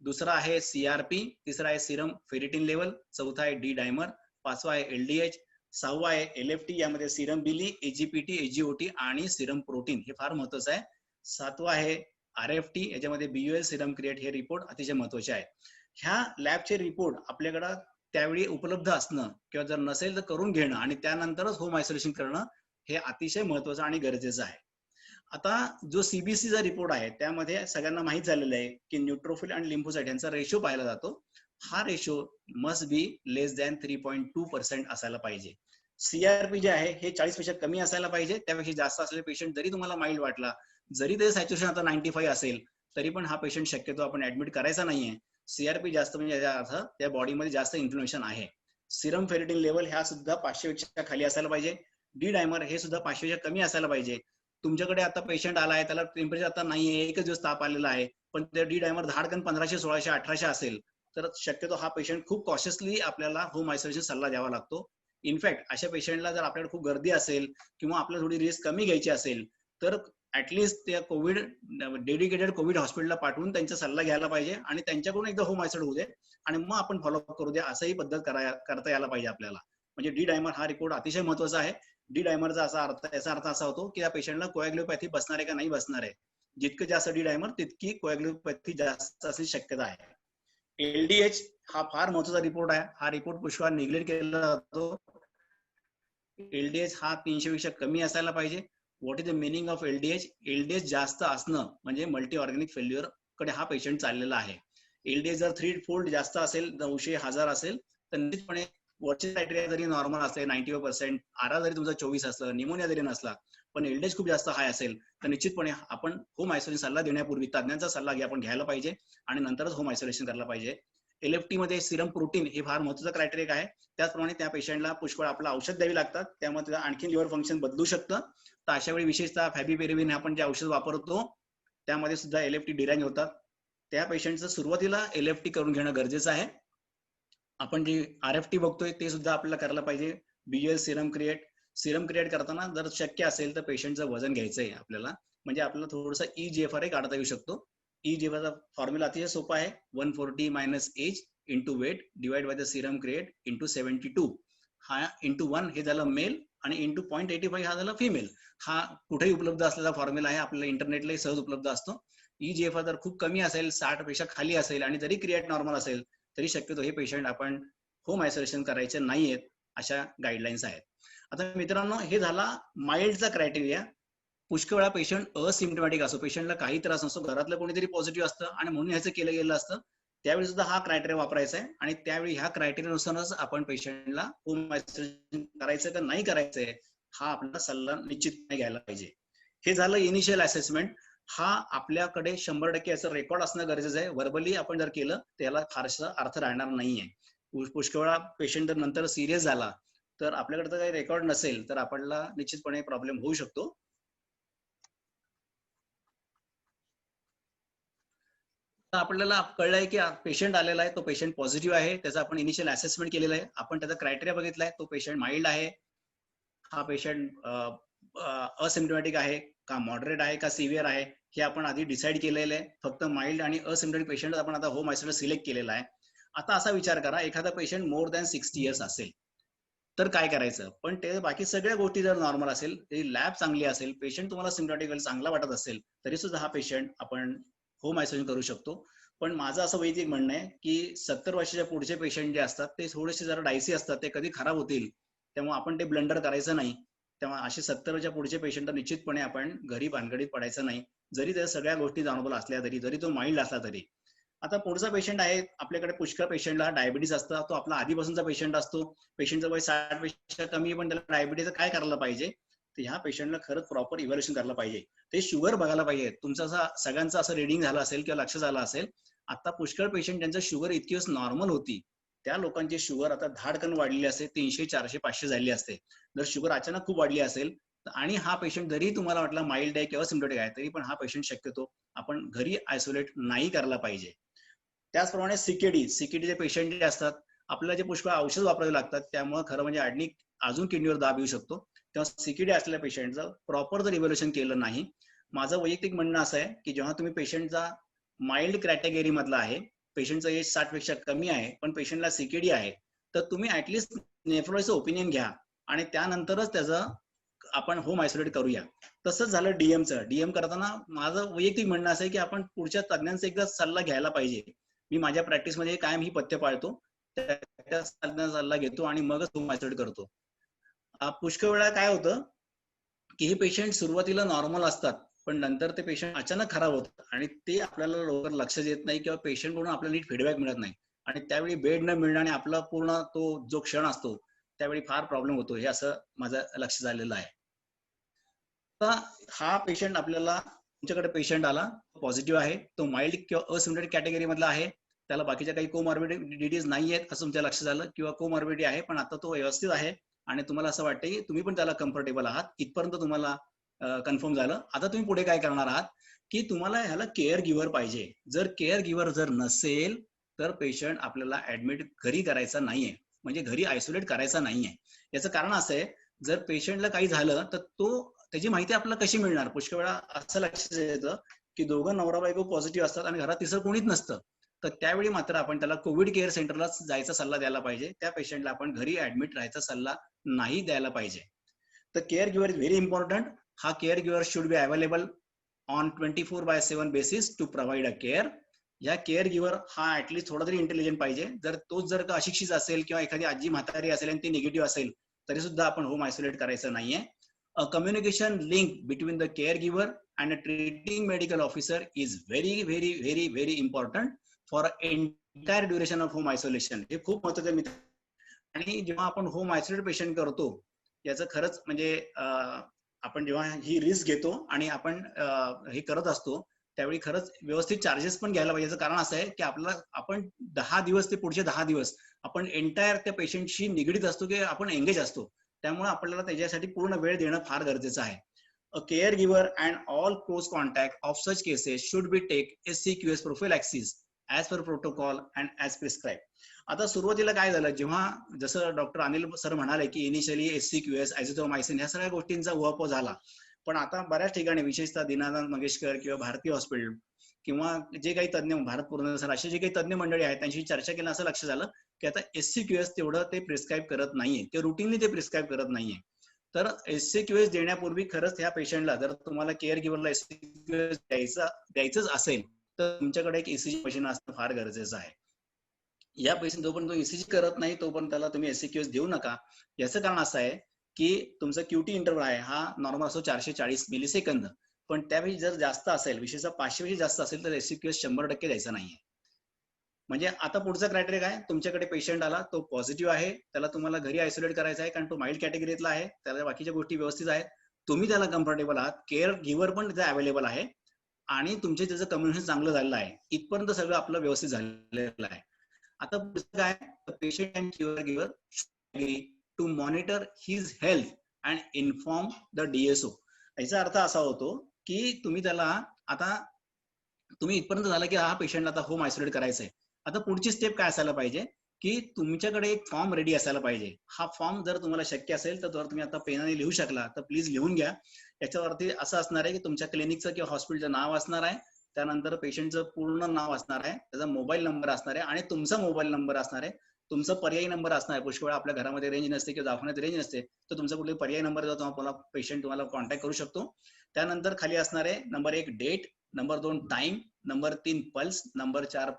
दुसरा आहे CRP, तिसरा आहे सिरम फेरिटिन लेवल, चौथा आहे D डायमर, पाचवा आहे LDH, सहावा आहे LFT, यामध्ये सिरम बिली, AGPT, AGOT आणि सिरम प्रोटीन, हे फार महत्वाचं आहे. सातवा आहे RFT, याच्यामध्ये BUL, सिरम क्रिएट, हे रिपोर्ट अतिशय महत्वाचे आहे. ह्या लॅबचे रिपोर्ट आपल्याकडे त्यावेळी उपलब्ध असणं किंवा जर नसेल तर करून घेणं आणि त्यानंतरच होम आयसोलेशन करणं हे अतिशय महत्वाचं आणि गरजेचं आहे. आता जो CBCचा रिपोर्ट आहे त्यामध्ये सगळ्यांना माहित झालेलं आहे की न्यूट्रोफिल आणि लिम्फोसाइट यांचा रेशो पाहिला जातो. हा ratio must be less than 3.2% असायला पाहिजे. CRP जे आहे हे 40 पेक्षा कमी असायला पाहिजे. त्यापेक्षा जास्त असलेले पेशंट जरी तुम्हाला माइल्ड वाटला, जरी ते सॅच्युरेशन आता 95 असेल तरी पण हा पेशंट शक्यतो आपण ऍडमिट करायचा नाहीये. CRP जास्त म्हणजे याचा अर्थ त्या बॉडीमध्ये जास्त इन्फ्लेमेशन आहे. सिरम फेरिटिन लेवल ह्या सुद्धा 500 पेक्षा खाली असायला पाहिजे. D डायमर हे सुद्धा 500 पेक्षा कमी असायला पाहिजे. तुमच्याकडे आता पेशंट आलाय, त्याला टेम्परेचर आता नाहीये, एकच दिवस ताप आलेला आहे, पण ते D डायमर धाडकन 1500, 1600, 1800 असेल तर शक्यतो हा पेशंट खूप कॉशियसली आपल्याला होम आयसोलेशन सल्ला द्यावा लागतो. इनफॅक्ट अशा पेशंटला जर आपल्याकडे खूप गर्दी असेल किंवा आपल्याला थोडी रिस्क कमी घ्यायची असेल तर ऍटलिस्ट त्या कोविड डेडिकेटेड कोविड हॉस्पिटलला पाठवून त्यांचा सल्ला घ्यायला पाहिजे आणि त्यांच्याकडून एकदा होम आयसोलेट होऊ दे आणि मग आपण फॉलोअप करू दे, असंही पद्धत करता यायला पाहिजे आपल्याला. म्हणजे D डायमर हा रिपोर्ट अतिशय महत्वाचा आहे. D डायमरचा याचा अर्थ असा होतो की या पेशंटला कोॲग्युलोपॅथी बसणार आहे का नाही बसणार आहे. जितकं जास्त D डायमर तितकी कोॲग्युलोपॅथी जास्त असण्याची शक्यता आहे. LDH हा फार महत्वाचा रिपोर्ट आहे. हा रिपोर्ट पुष्कळ निग्लेक्ट केला जातो. LDH हा 300 पेक्षा कमी असायला पाहिजे. What is the meaning of LDH? LDH जास्त असणं म्हणजे मल्टी ऑर्गॅनिक फेल्युअर कडे हा पेशंट चाललेला आहे. LDH जर 3 फोल्ड जास्त असेल, 900, 1000 असेल तर निश्चितपणे वरचे क्रायटेरिया जरी नॉर्मल असले 95%, आरा जरी तुमचा 24 असला, निमोनिया जरी नसला, पण LDH खूप जास्त हाय असेल तर निश्चितपणे आपण होम आयसोलेशन सल्ला देण्यापूर्वी तज्ञांचा सल्ला आपण घ्यायला पाहिजे आणि नंतरच होम आयसोलेशन करायला पाहिजे. LFT मध्ये सिरम प्रोटीन हे फार महत्वाचं क्रायटेरिया आहे. त्याचप्रमाणे त्या पेशंटला पुष्कळ आपलं औषध द्यावी लागतात, त्यामुळे आणखी लिव्हर फंक्शन बदलू शकतं. तर अशा वेळी विशेषतः फॅबिपिरेविन आपण जे औषध वापरतो त्यामध्ये सुद्धा LFT डिरेंज होतात. त्या पेशंटचं सुरुवातीला LFT करून घेणं गरजेचं आहे. आपण जे RFT बघतोय ते सुद्धा आपल्याला करायला पाहिजे. BUL, सिरम क्रिएट करताना जर शक्य असेल तर पेशंटचं वजन घ्यायचंय आपल्याला, म्हणजे आपल्याला थोडंसं EGFR काढता येऊ शकतो. EGFR चा फॉर्म्युला अतिशय सोपा आहे, 140 - age into weight divide by the serum creatinine into 72 हा इंटू 1 हे झालं मेल आणि इंटू 0.85 हा झाला फिमेल. हा कुठेही उपलब्ध असलेला फॉर्म्युला आहे, आपल्याला इंटरनेटलाही सहज उपलब्ध असतो. EGFR जर खूप कमी असेल 60 पेक्षा खाली असेल आणि जरी क्रिएट नॉर्मल असेल तरी शक्यतो हे पेशंट आपण होम आयसोलेशन करायचे नाहीयेत, अशा गाईडलाईन्स आहेत. आता मित्रांनो, हे झाला माइल्डचा क्रायटेरिया. पुष्कळ वेळा पेशंट असिम्प्टमॅटिक असतो, पेशंटला काही त्रास नसतो, घरातलं कोणीतरी पॉझिटिव्ह असतं आणि म्हणून ह्याचं केलं गेलं असतं. त्यावेळी सुद्धा हा क्रायटेरिया वापरायचा आहे आणि त्यावेळी ह्या क्रायटेरियानुसारच आपण पेशंटला होम आयसोलेशन करायचं का नाही करायचंय हा आपला सल्ला निश्चितपणे घ्यायला पाहिजे. हे झालं इनिशियल असेसमेंट. हा आपल्याकडे 100% असं रेकॉर्ड असणं गरजेचं आहे. व्हर्बली आपण जर केलं त्याला फारसा अर्थ राहणार नाहीये. पुष्कळ वेळा पेशंट जर नंतर सिरियस झाला तर आपल्याकडे जर काही रेकॉर्ड नसेल तर आपल्याला निश्चितपणे प्रॉब्लेम होऊ शकतो. आपल्याला कळलंय की पेशंट आलेला आहे, तो पेशंट पॉझिटिव्ह आहे, त्याचा आपण इनिशियल असेसमेंट केलेलं आहे, आपण त्याचा क्रायटेरिया बघितलाय, तो पेशंट माइल्ड आहे, हा पेशंट असिम्प्टमॅटिक आहे का मॉडरेट आहे का सिव्हिअर आहे हे आपण आधी डिसाईड केलेलं आहे. फक्त माइल्ड आणि असिम्प्टमॅटिक पेशंट आपण आता होम आयसोलेशन सिलेक्ट केलेला आहे. आता असा विचार करा, एखादा पेशंट मोर दॅन 60 इयर्स असेल तर काय करायचं. पण ते बाकी सगळ्या गोष्टी जर नॉर्मल असेल, त्याची लॅब चांगली असेल, पेशंट तुम्हाला सिम्प्टमॅटिक चांगला वाटत असेल तरी सुद्धा हा पेशंट आपण होम आयसोलेशन करू शकतो. पण माझं असं वैयक्तिक म्हणणं आहे की 70 वर्षाच्या पुढचे पेशंट जे असतात ते थोडेसे जरा डायसी असतात, ते कधी खराब होतील, त्यामुळे आपण ते ब्लंडर करायचं नाही. तेव्हा असे 70च्या पुढचे पेशंट निश्चितपणे आपण घरी भानगडीत पडायचं नाही, जरी त्या सगळ्या गोष्टी जाणवल्या असल्या तरी, जरी तो माइल्ड असला तरी. आता पुढचा पेशंट आहे, आपल्याकडे पुष्कळ पेशंटला डायबिटीस असतं, तो आपला आधीपासूनचा पेशंट असतो, पेशंटचं वय 60 पेक्षा कमी, पण त्याला डायबिटीचं काय करायला पाहिजे, तर ह्या पेशंटला खरंच प्रॉपर इव्हॅल्युएशन करायला पाहिजे. ते शुगर बघायला पाहिजे. तुमचं सगळ्यांचं असं रिडिंग झालं असेल किंवा लक्ष झालं असेल, आता पुष्कळ पेशंट ज्यांचं शुगर इतकी वेळेस नॉर्मल होती त्या लोकांची शुगर आता धाडकन वाढलेली असते, 300, 400, 500 झाली असते. जर शुगर अचानक खूप वाढली असेल आणि हा पेशंट जरी तुम्हाला वाटला माइल्ड आहे किंवा सिम्प्टमॅटिक आहे तरी पण हा पेशंट शक्यतो आपण घरी आयसोलेट नाही करायला पाहिजे. त्याचप्रमाणे सीकेडीचे पेशंट जे असतात, आपल्याला जे पुष्कळ औषध वापरावे लागतात, त्यामुळे खरं म्हणजे अजून किडनीवर दाब येऊ शकतो. तेव्हा सीकेडी असलेल्या पेशंटचं प्रॉपर जर इव्हॅल्युएशन केलं नाही, माझं वैयक्तिक म्हणणं असं आहे की जेव्हा तुम्ही पेशंटचा माइल्ड कॅटेगरी मधला आहे, पेशंटचं एज 60 पेक्षा कमी आहे पण पेशंटला सीकेडी आहे, तर तुम्ही ऍटलिस्ट नेफ्रोलॉजीचं ओपिनियन घ्या आणि त्यानंतरच त्याचं आपण होम आयसोलेट करूया. तसंच झालं डीएमचं. डीएम करताना माझं वैयक्तिक म्हणणं असं आहे की आपण पुढच्या तज्ञांचा एकदा सल्ला घ्यायला पाहिजे. मी माझ्या प्रॅक्टिसमध्ये कायम ही पथ्य पाळतो, त्या तज्ञांचा सल्ला घेतो आणि मगच होम आयसोलेट करतो. पुष्कळ वेळा काय होतं की हे पेशंट सुरुवातीला नॉर्मल असतात पण नंतर ते पेशंट अचानक खराब होतात आणि ते आपल्याला लवकर लक्ष देत नाही किंवा पेशंट कडून आपल्याला नीट फीडबॅक मिळत नाही आणि त्यावेळी बेड न मिळणं आणि आपला पूर्ण तो जो क्षण असतो त्यावेळी फार प्रॉब्लेम होतो, हे असं माझं लक्ष झालेलं आहे. आता हा पेशंट आपल्याला तुमच्याकडे पेशंट आला, पॉझिटिव्ह आहे, तो माइल्ड किंवा असिम्प्टमॅटिक कॅटेगरी मधला आहे, त्याला बाकीच्या काही कोमॉर्बिडिटीज नाही आहेत असं तुमच्या लक्ष झालं, किंवा कोमॉर्बिडिटी आहे पण आता तो व्यवस्थित आहे आणि तुम्हाला असं वाटतं की तुम्ही पण त्याला कम्फर्टेबल आहात, इथपर्यंत तुम्हाला कन्फर्म झालं. आता तुम्ही पुढे काय करणार आहात की तुम्हाला ह्याला केअर गिव्हर पाहिजे. जर केअर गिव्हर जर नसेल तर पेशंट आपल्याला ऍडमिट घरी करायचा नाहीये, म्हणजे घरी आयसोलेट करायचा नाहीये. याचं कारण असं आहे, जर पेशंटला काही झालं तर त्याची माहिती आपल्याला कशी मिळणार. पुष्कळ वेळा असं लक्षात येतं की दोघं नवरा बायको पॉझिटिव्ह असतात आणि घरात तिसरं कोणीच नसतं, तर त्यावेळी मात्र आपण त्याला कोविड केअर सेंटरला जायचा सल्ला द्यायला पाहिजे. त्या पेशंटला आपण घरी ऍडमिट राहायचा सल्ला नाही द्यायला पाहिजे. तर care giver is very important. हा care giver should be available on 24/7 basis to provide a care. या केअर गिव्हर हा ऍटलीस्ट थोडा तरी इंटेलिजंट पाहिजे. जर का अशिक्षित असेल किंवा एखादी आजी म्हातारी असेल आणि ती निगेटिव्ह असेल तरी सुद्धा आपण होम आयसोलेट करायचं नाहीये. A communication link between the caregiver and a treating medical officer is very, very, very, very important for entire duration of home isolation. हे खूप महत्त्वाचं मित्र. आणि जेव्हा आपण होम आयसोलेट पेशंट करतो याचं खरंच म्हणजे आपण जेव्हा ही रिस्क घेतो आणि आपण हे करत असतो त्यावेळी खरंच व्यवस्थित चार्जेस पण घ्यायला पाहिजे. कारण असं आहे की आपण 10 दिवस ते पुढचे 10 दिवस आपण एंटायर त्या पेशंटशी निगडीत असतो की आपण एंगेज असतो, त्यामुळे आपल्याला त्याच्यासाठी पूर्ण वेळ देणं फार गरजेचं आहे. A care giver and all close contact of such cases should be take SCQS prophylaxis as per protocol and as prescribe. आता सुरुवातीला काय झालं, जेव्हा जसं डॉक्टर अनिल सर म्हणाले की इनिशियली SCQS, अॅझिथ्रोमायसिन ह्या सगळ्या गोष्टींचा उहापोह झाला, पण आता बऱ्याच ठिकाणी विशेषतः दीनानाथ मंगेशकर किंवा भारती हॉस्पिटल किंवा जे काही तज्ञ भारत पूर्ण सर असे जे काही तज्ञ मंडळी आहेत त्यांची चर्चा केलं, असं लक्ष झालं की आता SCQS तेवढं ते प्रिस्क्राईब करत नाहीये, ते रुटीनली ते प्रिस्क्राईब करत नाहीये. तर SCQS देण्यापूर्वी खरंच ह्या पेशंटला, जर तुम्हाला केअर गिव्हरला SCQS द्यायचंच असेल तर तुमच्याकडे एक ECG मशीन असणं फार गरजेचं आहे. या पेशंट जोपर्यंत ECG करत नाही तोपर्यंत त्याला तुम्ही SCQS देऊ नका. याचं कारण असं आहे की तुमचा QT इंटरव्हल आहे हा नॉर्मल असतो 440 मिलीसेकंद, पण त्यापेक्षा जर जास्त असेल, विशेषतः 500 पेक्षा जास्त असेल तर SCQS 100% द्यायचा नाहीये. म्हणजे आता पुढचा क्रायटेरिया काय, तुमच्याकडे पेशंट आला, तो पॉझिटिव्ह आहे, त्याला तुम्हाला घरी आयसोलेट करायचं आहे कारण तो माइल्ड कॅटेगरीतला आहे, त्याला बाकीच्या गोष्टी व्यवस्थित आहेत, तुम्ही त्याला कम्फर्टेबल आहात, केअर गिव्हर पण तिथे अवेलेबल आहे आणि तुमचे त्याचं कम्युनिकेशन चांगलं झालेलं आहे, इथपर्यंत सगळं आपलं व्यवस्थित झालेलं आहे. आता पुढचं काय, patient and caregiver to monitor his health and inform the DSO. याचा अर्थ असा होतो की तुम्ही त्याला, आता तुम्ही इथपर्यंत झाला की हा पेशंटला आता होम आयसोलेट करायचं आहे, आता पुढची स्टेप काय असायला पाहिजे की तुमच्याकडे एक फॉर्म रेडी असायला पाहिजे. हा फॉर्म जर तुम्हाला शक्य असेल तर जर तुम्ही आता पेनाने लिहू शकला तर प्लीज लिहून घ्या. याच्यावरती असं असणार आहे की तुमच्या क्लिनिकचं किंवा हॉस्पिटलचं नाव असणार आहे, त्यानंतर पेशंटचं पूर्ण नाव असणार आहे, त्याचा मोबाईल नंबर असणार आहे आणि तुमचा मोबाईल नंबर असणार आहे, तुमचा पर्यायी नंबर असणार आहे. पुष्कळ आपल्या घरामध्ये रेंज नसते किंवा दवाखान्यात रेंज नसते, तर तुमचा कुठे पर्यायी नंबर जो तुम्हाला पेशंट तुम्हाला कॉन्टॅक्ट करू शकतो. त्यानंतर खाली असणार आहे number 1 date, number 2 time, number 3 pulse, number 4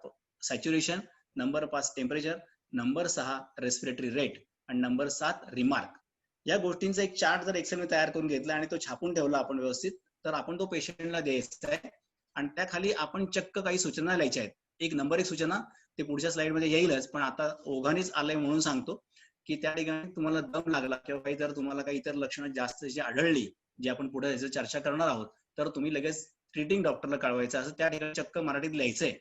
saturation, number 5 temperature, number 6 respiratory rate आणि नंबर 7 रिमार्क. या गोष्टींचा एक चार्ट जर एक्सेल तयार करून घेतला आणि तो छापून ठेवला आपण व्यवस्थित, तर आपण तो पेशंटला द्यायचा आहे आणि त्याखाली आपण चक्क काही सूचना लिहायच्या आहेत. एक नंबर 1 सूचना, ते पुढच्या स्लाइड मध्ये येईलच, पण आता ओघानेच आलंय म्हणून सांगतो की त्या ठिकाणी तुम्हाला दम लागला किंवा काही जर तुम्हाला काही इतर लक्षणं जास्त जी आढळली, जी आपण पुढे याची चर्चा करणार आहोत, तर तुम्ही लगेच ट्रीटिंग डॉक्टरला कळवायचं, असं त्या ठिकाणी चक्क मराठीत लिहायचंय.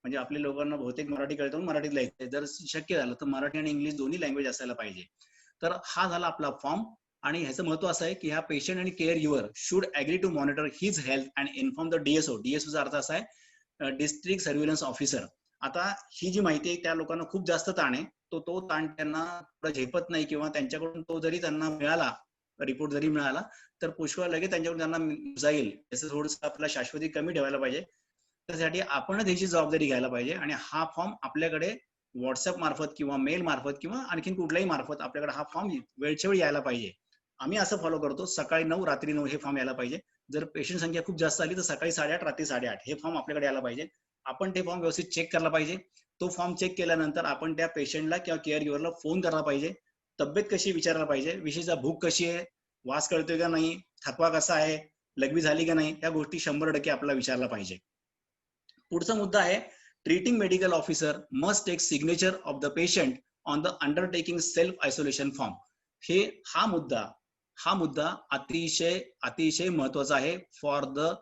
म्हणजे आपल्या लोकांना बहुतेक मराठी कळतं, मराठीत लिहायचंय. जर शक्य झालं तर मराठी आणि इंग्लिश दोन्ही लँग्वेज असायला पाहिजे. तर हा झाला आपला फॉर्म आणि ह्याचं महत्व असं आहे की ह्या पेशंट आणि care giver should agree to monitor his health and inform the DSO. DSOचा अर्थ असा आहे डिस्ट्रिक्ट सर्व्हिलन्स ऑफिसर. आता ही जी माहिती आहे त्या लोकांना खूप जास्त ताण आहे, तो ताण त्यांना झेपत नाही किंवा त्यांच्याकडून तो जरी त्यांना मिळाला, रिपोर्ट जरी मिळाला तर पुष्कळ लगेच त्यांच्याकडून त्यांना जाईल. याचं थोडंसं आपल्याला शाश्वती कमी ठेवायला पाहिजे. त्यासाठी आपणच याची जबाबदारी घ्यायला पाहिजे आणि हा फॉर्म आपल्याकडे व्हॉट्सअप मार्फत किंवा मेल मार्फत किंवा आणखीन कुठल्याही मार्फत आपल्याकडे हा फॉर्म वेळच्या वेळी यायला पाहिजे. आम्ही असं फॉलो करतो, सकाळी 9 रात्री 9 हे फॉर्म यायला पाहिजे. जर पेशंट संख्या खूप जास्त आली तर सकाळी 8:30 रात्री 8:30 हे फॉर्म आपल्याकडे यायला पाहिजे. आपण ते फॉर्म व्यवस्थित चेक करायला पाहिजे. तो फॉर्म चेक केल्यानंतर आपण त्या पेशंटला किंवा केअर गिव्हरला फोन करायला पाहिजे, तब्येत कशी विचारायला पाहिजे, विशेषतः भूक कशी आहे, वास कळतोय का नाही, थकवा कसा आहे, लघवी झाली का नाही, या गोष्टी 100% आपल्याला विचारला पाहिजे. पुढचा मुद्दा आहे treating medical officer must take signature of the patient on the undertaking self isolation form. हा मुद्दा अतिशय महत्वाचा आहे फॉर द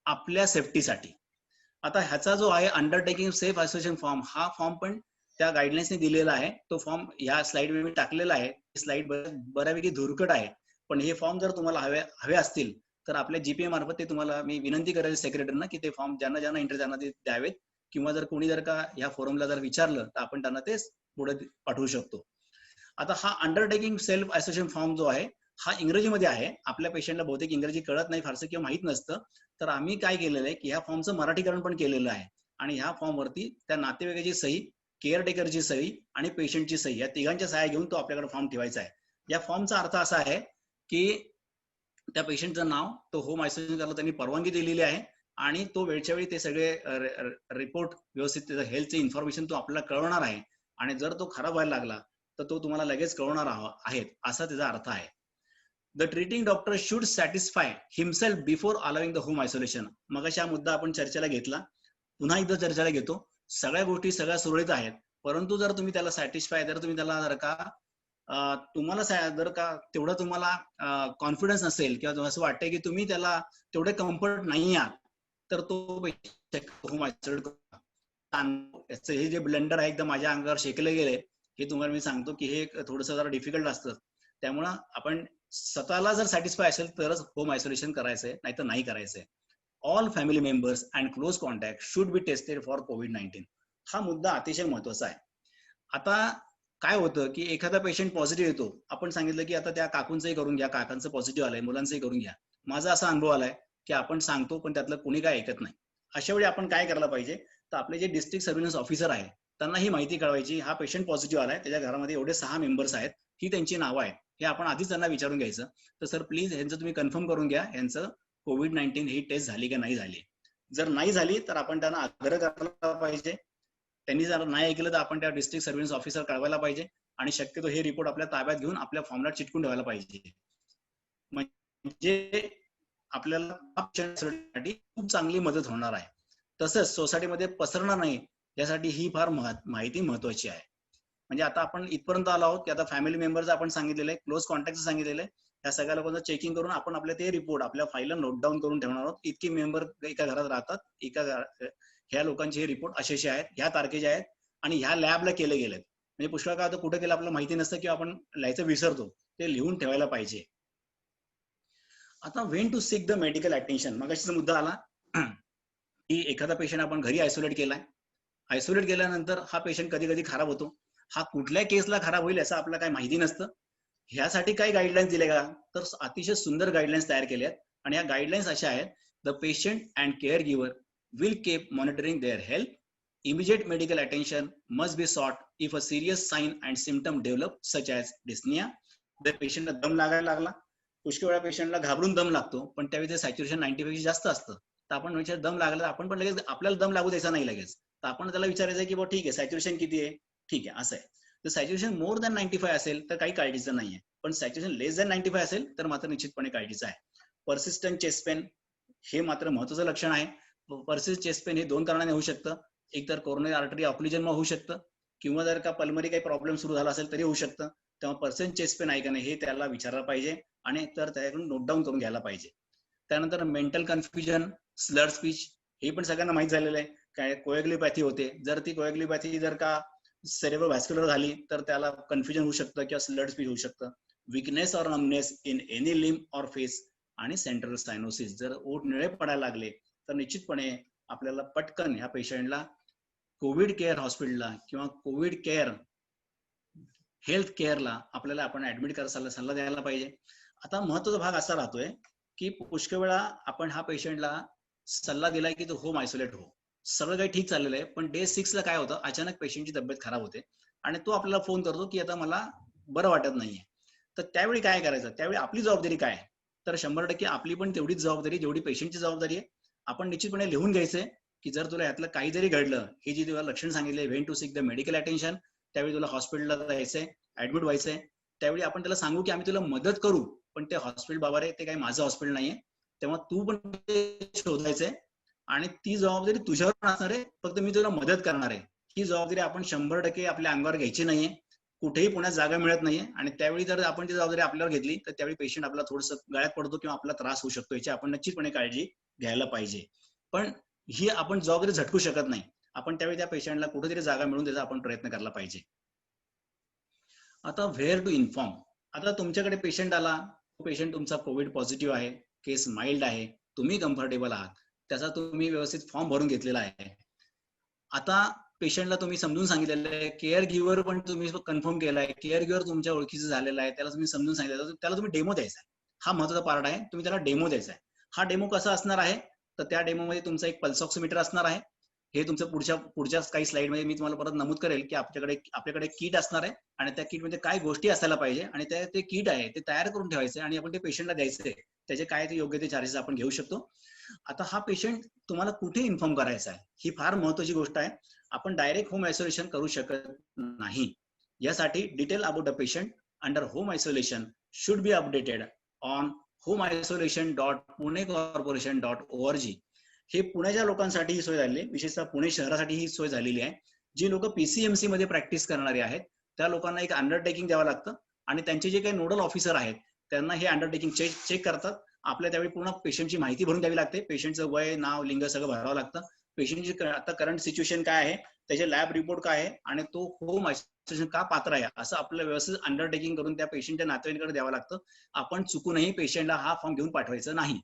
आपल्या सेफ्टीसाठी. आता ह्याचा जो आहे अंडरटेकिंग सेल्फ आयसोलेशन फॉर्म, हा फॉर्म पण त्या गाईडलाईन्सने दिलेला आहे. तो फॉर्म ह्या स्लाइड वर मी टाकलेला आहे. स्लाइड बऱ्यापैकी धुरकट आहे, पण हे फॉर्म जर तुम्हाला हवे असतील तर आपल्या GPA मार्फत ते तुम्हाला मी विनंती करेल सेक्रेटरीना की ते फॉर्म ज्यांना इंटरेस्ट त्यांना ते द्यावेत, किंवा जर कोणी जर का ह्या फोरमला जर विचारलं तर आपण त्यांना ते पुढे पाठवू शकतो. आता हा अंडरटेकिंग सेल्फ आयसोलेशन फॉर्म जो आहे हा इंग्रजीमध्ये आहे. आपल्या पेशंटला बहुतेक इंग्रजी कळत नाही फारसं किंवा माहित नसतं, तर आम्ही काय केलेलं आहे की ह्या फॉर्मचं मराठीकरण पण केलेलं आहे आणि ह्या फॉर्म वरती त्या नातेवाईकाची सही, केअर टेकरची सही आणि पेशंटची सही या तिघांच्या सह्या घेऊन तो आपल्याकडे फॉर्म ठेवायचा आहे. या फॉर्मचा अर्थ असा आहे की त्या पेशंटचं नाव, तो होम आयसोलेशन करायला त्यांनी परवानगी दिलेली आहे आणि तो वेळच्या वेळी ते सगळे रिपोर्ट व्यवस्थित त्याचं हेल्थचे इन्फॉर्मेशन तो आपल्याला कळवणार आहे आणि जर तो खराब व्हायला लागला तर तो तुम्हाला लगेच कळवणार आहे, असा त्याचा अर्थ आहे. The treating doctor should satisfy himself before allowing the home isolation. मग अशा मुद्दा आपण चर्चेला घेतला, पुन्हा एकदा चर्चेला घेतो. सगळ्या गोष्टी सगळ्या सुरळीत आहेत, परंतु जर तुम्ही त्याला सॅटिस्फाय, जर तुम्ही त्याला जर का तुम्हाला जर का तेवढं तुम्हाला कॉन्फिडन्स नसेल किंवा असं वाटतंय की तुम्ही त्याला तेवढे कम्फर्ट नाही आहात, तर तो होम आयसोलेट करा. हे जे ब्लेंडर आहे एकदम माझ्या अंगावर शेकले गेले, हे तुम्हाला मी सांगतो की हे थोडंसं जरा डिफिकल्ट असतं. त्यामुळं आपण स्वतःला जर सॅटिस्फाय असेल तरच होम आयसोलेशन करायचंय, नाहीतर नाही करायचंय. All family members and close contact should be tested for COVID-19. हा मुद्दा अतिशय महत्वाचा आहे. आता काय होतं की एखादा पेशंट पॉझिटिव्ह येतो, आपण सांगितलं की आता त्या काकूंचंही करून घ्या, काकांचं पॉझिटिव्ह आलंय, मुलांचंही करून घ्या. माझा असा अनुभव आलाय की आपण सांगतो पण त्यातलं कोणी काय ऐकत नाही. अशा वेळी आपण काय करायला पाहिजे, तर आपले जे डिस्ट्रिक्ट सर्व्हिलन्स ऑफिसर आहे त्यांना ही माहिती कळवायची, हा पेशंट पॉझिटिव्ह आलाय, त्याच्या घरामध्ये एवढे 6 मेंबर्स आहेत, ही त्यांची नावं आहेत, हे आपण आधीच त्यांना विचारून घ्यायचं. तर सर प्लीज यांचं तुम्ही कन्फर्म करून घ्या, यांचं कोविड-19 ही टेस्ट झाली का नाही झाली. जर नाही झाली तर आपण त्यांना आग्रह करायला पाहिजे. त्यांनी जर नाही ऐकलं तर आपण त्या डिस्ट्रिक्ट सर्व्हिलन्स ऑफिसर कळवायला पाहिजे आणि शक्यतो हे रिपोर्ट आपल्या ताब्यात घेऊन आपल्या फॉर्मला चिटकून ठेवायला पाहिजे. म्हणजे आपल्याला खूप चांगली मदत होणार आहे. तसंच सोसायटीमध्ये पसरणार नाही यासाठी ही फार माहिती महत्वाची आहे. म्हणजे आता आपण इथपर्यंत आलो आहोत की आता फॅमिली मेंबर्स आपण सांगितलेलं आहे, क्लोज कॉन्टॅक्ट सांगितलेलं आहे, या सगळ्या लोकांचं चेकिंग करून आपण आपले ते रिपोर्ट आपल्या फाईलला नोट डाऊन करून ठेवणार आहोत. इतके मेंबर एका घरात राहतात, ह्या लोकांचे हे रिपोर्ट असे आहेत, ह्या तारखेचे आहेत आणि ह्या लॅबला केले गेलेत. म्हणजे पुष्कळ काय होतं, कुठे गेलं आपल्याला माहिती नसतं किंवा आपण लिहायचं विसरतो, ते लिहून ठेवायला पाहिजे. आता when to seek the medical attention, मगाशीचा मुद्दा आला की एखादा पेशंट आपण घरी आयसोलेट केलाय, आयसोलेट केल्यानंतर हा पेशंट कधी कधी खराब होतो, हा कुठल्या केसला खराब होईल याचं आपल्याला काही माहिती नसतं. ह्यासाठी काही गाईडलाईन्स दिले का, तर अतिशय सुंदर गाईडलाईन्स तयार केल्या आहेत आणि या गाईडलाईन्स अशा आहेत, the patient and caregiver will keep monitoring their health, immediate medical attention must be sought if a serious sign and symptom develop such as dyspnoea. जर पेशंटला दम लागायला लागला, पुष्कळ वेळा पेशंटला घाबरून दम लागतो, पण त्यावेळी ते सॅच्युरेशन 90 पेक्षा जास्त असतं, तर आपण विचार दम लागला, आपण पण लगेच आपल्याला दम लागू द्यायचा नाही लगेच, तर आपण त्याला विचारायचं की ठीक आहे सॅच्युरेशन किती आहे, ठीक आहे असं आहे. तर सॅच्युरेशन मोर दॅन 95 असेल तर काही काळजीचं नाहीये, पण सॅच्युरेशन लेस दॅन 95 असेल तर मात्र निश्चितपणे काळजीचं आहे. पर्सिस्टंट चेस्ट पेन हे मात्र महत्वाचं लक्षण आहे. पर्सिस्टंट चेस्ट पेन हे 2 कारणाने होऊ शकतं, एक तर कोरोनरी आर्टरी ऑक्लुजन होऊ शकतं किंवा जर का पल्मरी काही प्रॉब्लेम सुरू झाला असेल तरी होऊ शकतं. तेव्हा पर्सिस्टंट चेस्ट पेन आहे का नाही हे त्याला विचारलं पाहिजे आणि तर त्याकडून नोट डाऊन करून घ्यायला पाहिजे. त्यानंतर मेंटल कन्फ्युजन, स्लर स्पीच हे पण सगळ्यांना माहित झालेलं आहे, काय कोएग्युलोपॅथी होते, जर ती कोएग्युलोपॅथी जर का सेरेब्रो व्हॅस्क्युलर झाली तर त्याला कन्फ्युजन होऊ शकतं किंवा स्लर स्पीच होऊ शकतं. Weakness or numbness in any limb or face आणि सेंट्रल सायनोसिस, जर ओठ निळे पडायला लागले तर निश्चितपणे आपल्याला पटकन ह्या पेशंटला कोविड केअर हॉस्पिटलला किंवा कोविड केअर हेल्थ केअरला आपल्याला आपण ऍडमिट करायला सल्ला द्यायला पाहिजे. आता महत्वाचा भाग असा राहतोय की पुष्कळ वेळा आपण हा पेशंटला सल्ला दिलाय की तो होम आयसोलेट हो, सगळं काही ठीक चाललेलं आहे, पण डे 6 ला काय होतं, अचानक पेशंटची तब्येत खराब होते आणि तो आपल्याला फोन करतो की आता मला बरं वाटत नाहीये. तर त्यावेळी काय करायचं, त्यावेळी आपली जबाबदारी काय आहे, तर 100% आपली पण तेवढीच जबाबदारी जेवढी पेशंटची जबाबदारी आहे. आपण निश्चितपणे लिहून घ्यायचंय की जर तुला यातलं काही जरी घडलं, हे जी तुला लक्षण सांगितले when to seek the medical attention, त्यावेळी तुला हॉस्पिटलला जायचंय, ऍडमिट व्हायचंय, त्यावेळी आपण त्याला सांगू की आम्ही तुला मदत करू, पण ते हॉस्पिटल बाबा रे ते काही माझं हॉस्पिटल नाहीये, तेव्हा तू पण ते शोधायचंय आणि ती जबाबदारी तुझ्यावर असणार आहे, फक्त मी तुला मदत करणार आहे. ही जबाबदारी आपण 100% आपल्या अंगावर घ्यायची नाहीये, कुठेही पुण्यात जागा मिळत नाहीये आणि त्यावेळी जर आपण ती जबाबदारी आपल्यावर घेतली तर त्यावेळी पेशंट आपला थोडंसं गळ्यात पडतो किंवा आपला त्रास होऊ शकतो, याची आपण निश्चितपणे काळजी घ्यायला पाहिजे. पण ही आपण जबाबदारी झटकू शकत नाही, आपण त्यावेळी त्या पेशंटला कुठेतरी जागा मिळून द्यायचा आपण प्रयत्न करायला पाहिजे. आता व्हेअर टू इन्फॉर्म, आता तुमच्याकडे पेशंट आला, पेशंट तुमचा कोविड पॉझिटिव्ह आहे, केस माइल्ड आहे, तुम्ही कम्फर्टेबल आहात, त्याचा तुम्ही व्यवस्थित फॉर्म भरून घेतलेला आहे. आता पेशंटला तुम्ही समजून सांगितलेलं आहे, केअर गिव्हर पण तुम्ही कन्फर्म केलाय, केअर गिव्हर तुमच्या ओळखीचं झालेला आहे, त्याला तुम्ही समजून सांगितलं, त्याला तुम्ही डेमो द्यायचा आहे. हा महत्वाचा पार्ट आहे, तुम्ही त्याला डेमो द्यायचा आहे. हा डेमो कसा असणार आहे, तर त्या डेमो मध्ये तुमचा एक पल्स ऑक्सिमीटर असणार आहे. हे तुमचं पुढच्या काही स्लाइड मध्ये मी तुम्हाला परत नमूद करेल की आपल्याकडे किट असणार आहे आणि त्या किट मध्ये काय गोष्टी असायला पाहिजे आणि ते किट आहे ते तयार करून ठेवायचे आणि आपण ते पेशंटला द्यायचे, त्याचे काय ते योग्य ते चार्जेस आपण घेऊ शकतो. आता हा पेशंट तुम्हाला कुठे इन्फॉर्म करायचा आहे ही फार महत्वाची गोष्ट आहे. आपण डायरेक्ट होम आयसोलेशन करू शकत नाही. यासाठी detail about the patient under home isolation should be updated on homeisolation.punecorporation.org. हे पुण्याच्या लोकांसाठी ही सोय झालेली आहे, विशेषतः पुणे शहरासाठी ही सोय झालेली आहे. जी लोक PCMC मध्ये प्रॅक्टिस करणारे आहेत त्या लोकांना एक अंडरटेकिंग द्यावं लागतं आणि त्यांचे जे काही नोडल ऑफिसर आहेत त्यांना हे अंडरटेकिंग चेक करतात. आपल्या त्यावेळी पूर्ण पेशंटची माहिती भरून द्यावी लागते, पेशंटचं वय, नाव, लिंग सगळं भरावं लागतं, पेशंटची आता करंट सिच्युएशन काय आहे, त्याचे लॅब रिपोर्ट काय आहे आणि तो होम आयसोलेशन का पात्र आहे असं आपल्याला व्यवस्थित अंडरटेकिंग करून त्या पेशंटच्या नातेवाईकांकडे द्यावं लागतं. आपण चुकूनही पेशंटला हा फॉर्म घेऊन पाठवायचं नाही.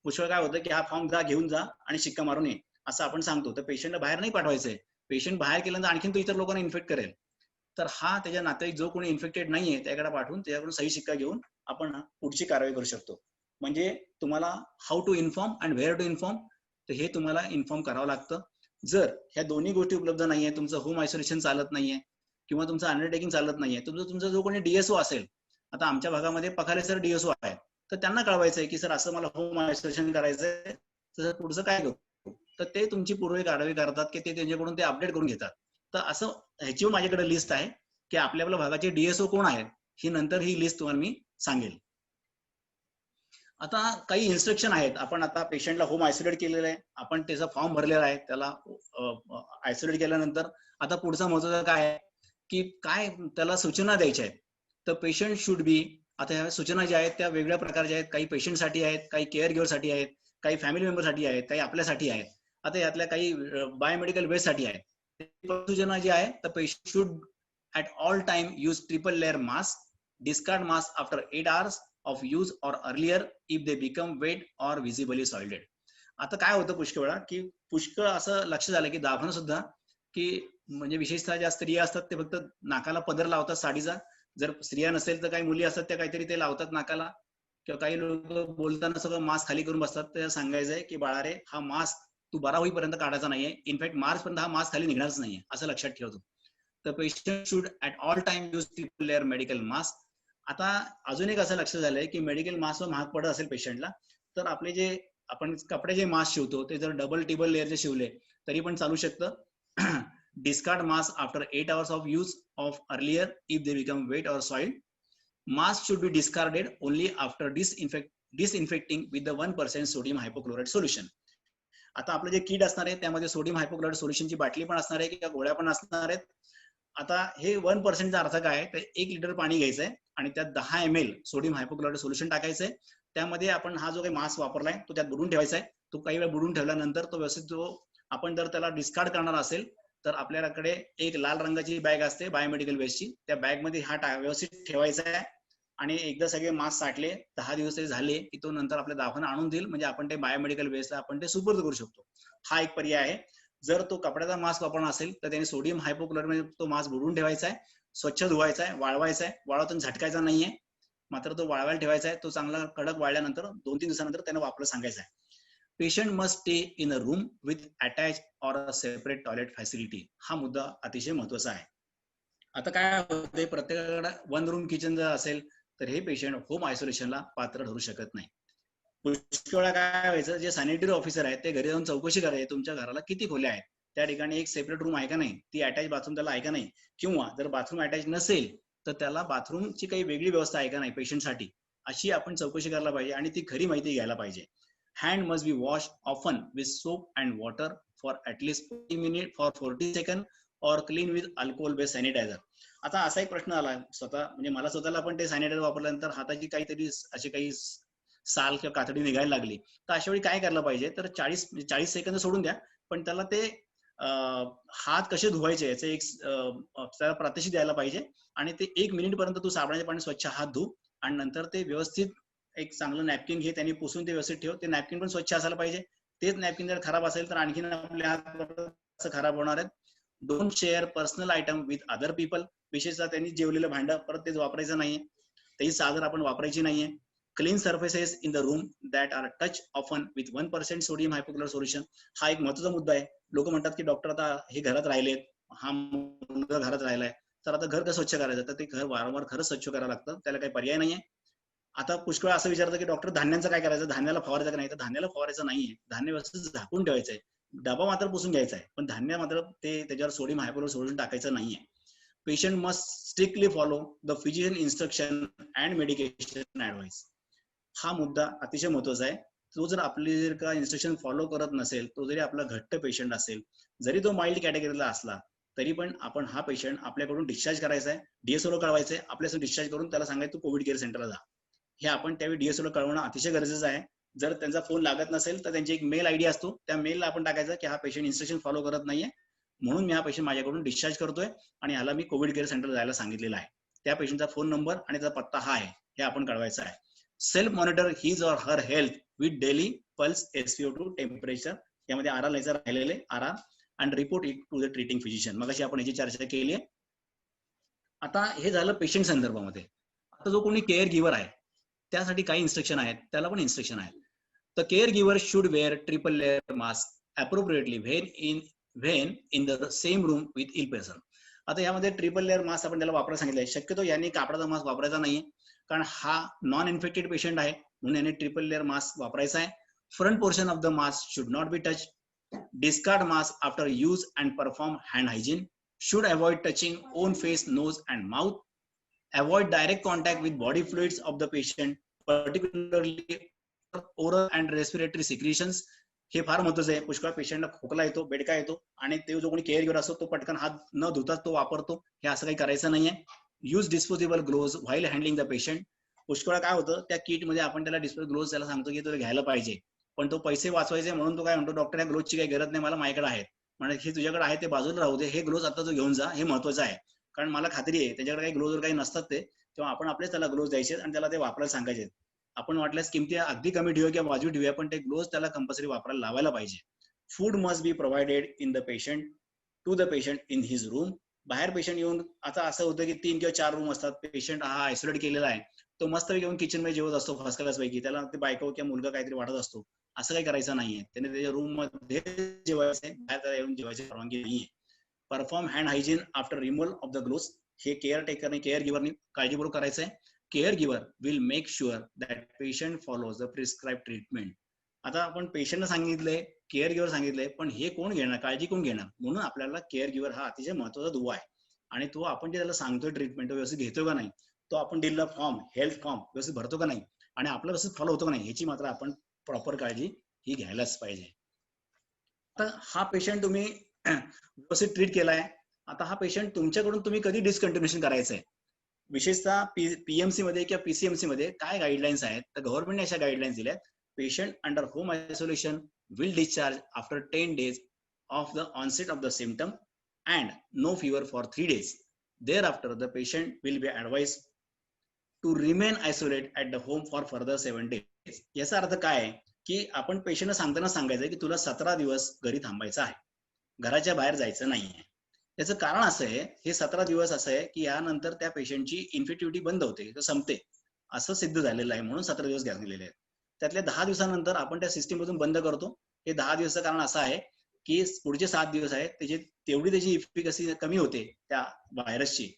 पुष्कळ काय होतं की हा फॉर्म घेऊन जा आणि शिक्का मारून ये असं आपण सांगतो, तर पेशंटला बाहेर नाही पाठवायचंय. पेशंट बाहेर केल्यानंतर आणखीन तो इतर लोकांना इन्फेक्ट करेल, तर हा त्याच्या नातेवाईक जो कोणी इन्फेक्टेड नाहीये त्याकडे पाठवून त्याच्याकडून सही शिक्का घेऊन आपण पुढची कारवाई करू शकतो. म्हणजे तुम्हाला how to inform and where to inform तर हे तुम्हाला इन्फॉर्म करावं लागतं. जर ह्या दोन्ही गोष्टी उपलब्ध नाहीये, तुमचं होम आयसोलेशन चालत नाहीये किंवा तुमचं अंडरटेकिंग चालत नाहीये, तुमचा जो कोणी डीएसओ असेल, आता आमच्या भागामध्ये पखाले सर डीएसओ आहे, तर त्यांना कळवायचंय की सर असं मला होम आयसोलेशन करायचंय, तर पुढचं काय करू, तर ते तुमची पूर्व कारवाई करतात की ते त्यांच्याकडून ते अपडेट करून घेतात. तर असं ह्याची माझ्याकडे लिस्ट आहे की आपल्या भागाचे डीएसओ कोण आहेत, ही नंतर ही लिस्ट तुम्हाला मी सांगेल. आता काही इन्स्ट्रक्शन आहेत. आपण आता पेशंटला होम आयसोलेट केलेलं आहे, आपण त्याचा फॉर्म भरलेला आहे, त्याला आयसोलेट केल्यानंतर आता पुढचा महत्वाचा काय आहे की काय त्याला सूचना द्यायच्या आहेत. तर पेशंट शुड बी, आता ह्या सूचना ज्या आहेत त्या वेगळ्या प्रकारच्या आहेत. काही पेशंटसाठी आहेत, काही केअर गिव्हरसाठी आहेत, काही फॅमिली मेंबरसाठी आहेत, काही आपल्यासाठी आहेत. आता यातल्या काही बायोमेडिकल वेस्टसाठी आहेत. सूचना जी आहे, तर patient should at all time use triple layer mask, discard mask after 8 hours of use or earlier if they become wet or visibly soiled. आता काय होतं पुष्कळ वेळा की पुष्कळ असं लक्ष झालं की दवाखाना सुद्धा की म्हणजे विशेषतः ज्या स्त्रिया असतात ते फक्त नाकाला पदर लावतात साडीचा. जर स्त्रिया नसेल तर काही मुली असतात त्या काहीतरी ते लावतात नाकाला, किंवा काही लोक बोलताना सगळं मास्क खाली करून बसतात. ते सांगायचंय की बाळा रे, हा मास्क तू 12 होईपर्यंत काढायचा नाहीये, इनफॅक्ट मार्च पर्यंत हा मास्क खाली निघणारच नाहीये, असं लक्षात ठेवतो. The patient should at all time use triple layer medical mask. आता अजून एक असं लक्ष झालंय की मेडिकल मास्क महाग पडत असेल पेशंटला, तर आपले जे आपण कपडे जे मास्क शिवतो ते जर डबल टिबल लेअरचे शिवले तरी पण चालू शकतं. Discard mask after 8 hours of use of earlier if they become wet or soiled. Mask should be discarded only after disinfecting with the 1% sodium hypochlorite solution. आता आपलं जे किट असणार आहे त्यामध्ये सोडियम हायपोक्लोराइड सोल्युशनची बाटली पण असणार आहे किंवा गोळ्या पण असणार आहेत. आता हे 1%चा अर्थ काय आहे, तर 1 लिटर पाणी घ्यायचंय आणि त्यात 10 ml सोडियम हायपोक्लोराइड सोल्युशन टाकायचंय. त्यामध्ये आपण हा जो काही मास्क वापरलाय तो त्यात बुडून ठेवायचा आहे. तो काही वेळ बुडून ठेवल्यानंतर तो व्यवस्थित जो आपण जर त्याला डिस्कार्ड करणार असेल तर आपल्याकडे एक लाल रंगाची बॅग असते बायोमेडिकल वेस्टची, त्या बॅग मध्ये हा व्यवस्थित ठेवायचा आहे. आणि एकदा सगळे मास्क साठले 10 दिवस तरी झाले की तो नंतर आपल्या दवाखाना आणून देईल, म्हणजे आपण ते बायोमेडिकल वेस्टला आपण ते सुपूर्द करू शकतो. हा एक पर्याय आहे. जर तो कपड्याचा मास्क वापरणार असेल तर त्याने सोडियम हायपोक्लोराइड मध्ये तो मास्क बुडवून ठेवायचा आहे, स्वच्छ धुवायचा आहे, वाळवायचा आहे. वाळवताना झटकायचा नाहीये, मात्र तो वाळवायला ठेवायचा आहे. तो चांगला कडक वाळल्यानंतर 2-3 दिवसानंतर त्याने वापरायला सांगायचा आहे. Patient must stay in a room with attach or a separate toilet facility. हा मुद्दा अतिशय महत्वाचा आहे. आता काय होते, प्रत्येकाकडे 1 रूम किचन जर असेल तर हे पेशंट होम आयसोलेशनला पात्र ठरू शकत नाही. पुष्कळ वेळा काय व्हायचं, जे सॅनिटरी ऑफिसर आहेत ते घरी जाऊन चौकशी करायची तुमच्या घराला किती खोल्या आहेत, त्या ठिकाणी एक सेपरेट रूम आहे का नाही, ती अटॅच बाथरूम त्याला आहे का नाही, किंवा जर बाथरूम अटॅच नसेल तर त्याला बाथरूमची काही वेगळी व्यवस्था आहे का नाही पेशंटसाठी, अशी आपण चौकशी करायला पाहिजे आणि ती खरी माहिती घ्यायला पाहिजे. Hand must be wash often with soap and water for at least 40 minute for 40 second or clean with alcohol based sanitiser. आता असा एक प्रश्न आला स्वतः, म्हणजे मला स्वतःला पण ते सॅनिटायझर वापरल्यानंतर हाताची काहीतरी अशी काही साल किंवा कातडी निघायला लागली, तर अशा वेळी काय करायला पाहिजे, तर 40 सेकंद सोडून द्या, पण त्याला ते हात कसे धुवायचे याचे एक त्याला प्रात्यक्षिक द्यायला पाहिजे. आणि ते 1 मिनिट पर्यंत तू साबणाच्या पाणी स्वच्छ हात धु आणि नंतर ते व्यवस्थित एक चांगलं नॅपकिन घे, त्यांनी पुसून ते व्यवस्थित ठेव. ते नॅपकिन पण स्वच्छ असायला पाहिजे. तेच नॅपकिन जर खराब असेल तर आणखीन आपले हात खराब होणार आहेत. Don't share personal item with other people. विशेषतः त्यांनी जेवलेलं भांडं परत तेच वापरायचं नाहीये, तेही चादर आपण वापरायची नाहीये. Clean surfaces in the room that are touch often with 1% sodium hypochloride solution. हा एक महत्वाचा मुद्दा आहे. लोक म्हणतात की डॉक्टर आता हे घरात राहिलेत, हा मुलगा घरात राहिलाय, तर आता घर कसं स्वच्छ करायचं, तर ते घर वारंवार खरंच स्वच्छ करायला लागतं, त्याला काही पर्याय नाहीये. आता पुष्कळ असं विचारतं की डॉक्टर धान्यांचं काय करायचं, धान्याला फवारायचं का नाही, तर धान्याला फवारायचं नाहीये, धान्य व्यवस्थित झाकून ठेवायचंय, डबा मात्र पुसून घ्यायचा आहे, पण धान्य मात्र ते त्याच्यावर सोडियम हायपोक्लोराइड सोल्युशन टाकायचं नाहीये. Patient must strictly follow the physician instruction and medication advice. हा मुद्दा अतिशय महत्वाचा आहे. तो जर आपले जर का इन्स्ट्रक्शन फॉलो करत नसेल, तो जरी आपला घट्ट पेशंट असेल, जरी तो माइल्ड कॅटेगरीला असला, तरी पण आपण हा पेशंट आपल्याकडून डिस्चार्ज करायचा आहे, डीएसओला कळवायचंय, आपल्याकडून डिस्चार्ज करून त्याला सांगायचं तू कोविड केअर सेंटरला जा. हे आपण त्यावेळी डीएसओला कळवणं अतिशय गरजेचं आहे. जर त्यांचा फोन लागत नसेल तर त्यांची एक मेल आयडी असतो, त्या मेलला आपण टाकायचं की हा पेशंट इन्स्ट्रक्शन फॉलो करत नाहीये, म्हणून मी हा पेशंट माझ्याकडून डिस्चार्ज करतोय आणि ह्याला मी कोविड केअर सेंटर जायला सांगितलेलं आहे. त्या पेशंटचा फोन नंबर आणि त्याचा पत्ता हा आहे, हे आपण कळवायचं आहे. Self monitor his or her health with daily pulse, SpO2, temperature, यामध्ये आर लिहायचं राहिलेले R and report it to the treating physician. मगाशी आपण याची चर्चा केली आहे. आता हे झालं पेशंट संदर्भामध्ये. आता जो कोणी केअर गिव्हर आहे त्यासाठी काही इन्स्ट्रक्शन आहेत, त्याला पण इन्स्ट्रक्शन आहेत. The caregiver should wear triple layer mask appropriately when in the same room with ill person. आता यामध्ये ट्रिपल लेअर मास्क आपण त्याला वापरायला सांगितलंय. शक्यतो यांनी कापडाचा मास्क वापरायचा नाहीये, कारण हा नॉन इन्फेक्टेड पेशंट आहे, म्हणून याने ट्रिपल लेअर मास्क वापरायचा आहे. Front portion of the mask should not be touch. Discard mask after use and perform hand hygiene. Should avoid touching own face, nose and mouth. Avoid direct contact with body fluids of the patient, particularly oral and respiratory secretions. हे फार महत्वाचं आहे. पुष्कळ पेशंटला खोकला येतो, बेडका येतो आणि ते जो कोणी केअर गिव्हर असतो तो पटकन हात न धुताच तो वापरतो. हे असं काही करायचं नाहीये. Use disposable gloves while handling the patient. पुष्कळ काय होतं, त्या किट मध्ये आपण त्याला डिस्पोजेबल ग्लोव्ज त्याला सांगतो की तो घ्यायला पाहिजे, पण तो पैसे वाचवायचे म्हणून तो काय म्हणतो, डॉक्टर या ग्लोव्हची काही गरज नाही, मला माझ्याकडे आहेत. म्हणजे हे तुझ्याकडे आहे ते बाजूला राहू दे, हे ग्लोव्ज आता तो घेऊन जा, हे महत्वाचं आहे. कारण मला खात्री आहे त्याच्याकडे काही ग्लोव्ज काही नसतात ते, तेव्हा आपण आपलेच त्याला ग्लोव्ज द्यायचे आणि त्याला ते वापरायला सांगायचे. आपण वाटल्यास किमती अगदी कमी ठेवूया किंवा वाजवी ठेवूया, पण ते ग्लोव्ज त्याला कंपल्सरी वापरायला लावायला पाहिजे. Food must be provided in the patient to the patient in his room. बाहेर पेशंट येऊन, आता असं होतं की 3 किंवा 4 रूम असतात, पेशंट हा आयसोलेट केलेला आहे, तो मस्त घेऊन किचन मध्ये जेवत असतो फर्स्ट क्लास पैकी, त्याला ते बायको किंवा मुलगा काहीतरी वाटत असतो. असं काही करायचं नाहीये. त्याने त्याच्या रूम मध्ये जेवायचं, बाहेर त्याला येऊन जेवायची परवानगी नाहीये. Perform hand hygiene after removal of the gloves. हे केअर टेकरने, केअर गिव्हरने काळजीपूर्वक करायचं आहे. Care giver will make sure that patient follows the prescribe treatment. आता आपण पेशंटला सांगितलंय, केअर गिव्हर सांगितलंय, पण हे कोण घेणार, काळजी कोण घेणार? म्हणून आपल्याला केअर गिव्हर हा अतिशय महत्वाचा दुवा आहे. आणि तो आपण जे त्याला सांगतोय ट्रीटमेंट व्यवस्थित घेतोय का नाही, तो आपण दिलेला फॉर्म, हेल्थ फॉर्म व्यवस्थित भरतो का नाही, आणि आपलं व्यवस्थित फॉलो होतो का नाही, ह्याची मात्र आपण प्रॉपर काळजी ही घ्यायलाच पाहिजे. तर हा पेशंट तुम्ही व्यवस्थित ट्रीट केलाय. आता हा पेशंट तुमच्याकडून तुम्ही कधी डिस्कंटिन्युएशन करायचंय, विशेषतः पीएमसी मध्ये किंवा पीसीएमसी मध्ये काय गाईडलाईन्स आहेत, तर गव्हर्नमेंटने अशा गाईडलाईन्स दिल्यात. Patient under home isolation will discharge after 10 days of the onset of the symptom and no fever for 3 days. Thereafter, the patient will be advised to remain isolated at the home for further 7 days. याचा अर्थ काय आहे की आपण पेशंटला सांगताना सांगायचं की तुला 17 दिवस घरी थांबायचं आहे, घराच्या बाहेर जायचं नाहीये. याचं कारण असं आहे, हे 17 दिवस असं आहे की यानंतर त्या पेशंटची इन्फेक्टिव्हिटी बंद होते, संपते, असं सिद्ध झालेलं आहे, म्हणून 17 दिवस घेतलेले आहेत. त्यातल्या 10 दिवसानंतर आपण त्या सिस्टीम मधून बंद करतो. हे 10 दिवसाचं कारण असं आहे की पुढचे 7 दिवस आहेत त्याची इफिकसी कमी होते त्या व्हायरसची.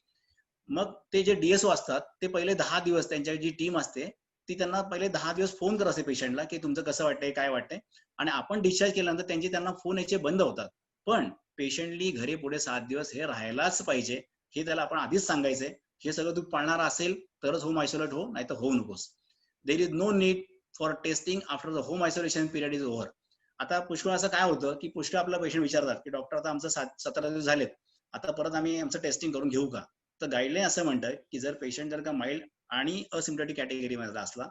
मग ते जे डीएसओ असतात ते पहिले 10 दिवस, त्यांच्या जी टीम असते ती त्यांना पहिले 10 दिवस फोन करत असते पेशंटला की तुमचं कसं वाटतंय, काय वाटतंय, आणि आपण डिस्चार्ज केल्यानंतर त्यांची त्यांना फोन याचे बंद होतात. पण पेशंटली घरी पुढे 7 दिवस हे राहायलाच पाहिजे, हे त्याला आपण आधीच सांगायचंय. हे सगळं तू पाळणार असेल तरच होम आयसोलेट हो, नाही तर होऊ नकोस. There is no need for testing after the home isolation period is over. आता पुष्कळ असं काय होतं की पुष्कळ आपला पेशंट विचारतात की डॉक्टर आता आमचं 17 दिवस झालेत, आता परत आम्ही आमचं टेस्टिंग करून घेऊ का? तर गाईडलाईन असं म्हणतं की जर पेशंट जर का माइल्ड आणि असिम्प्टॉमॅटिक कॅटेगरीमध्ये असला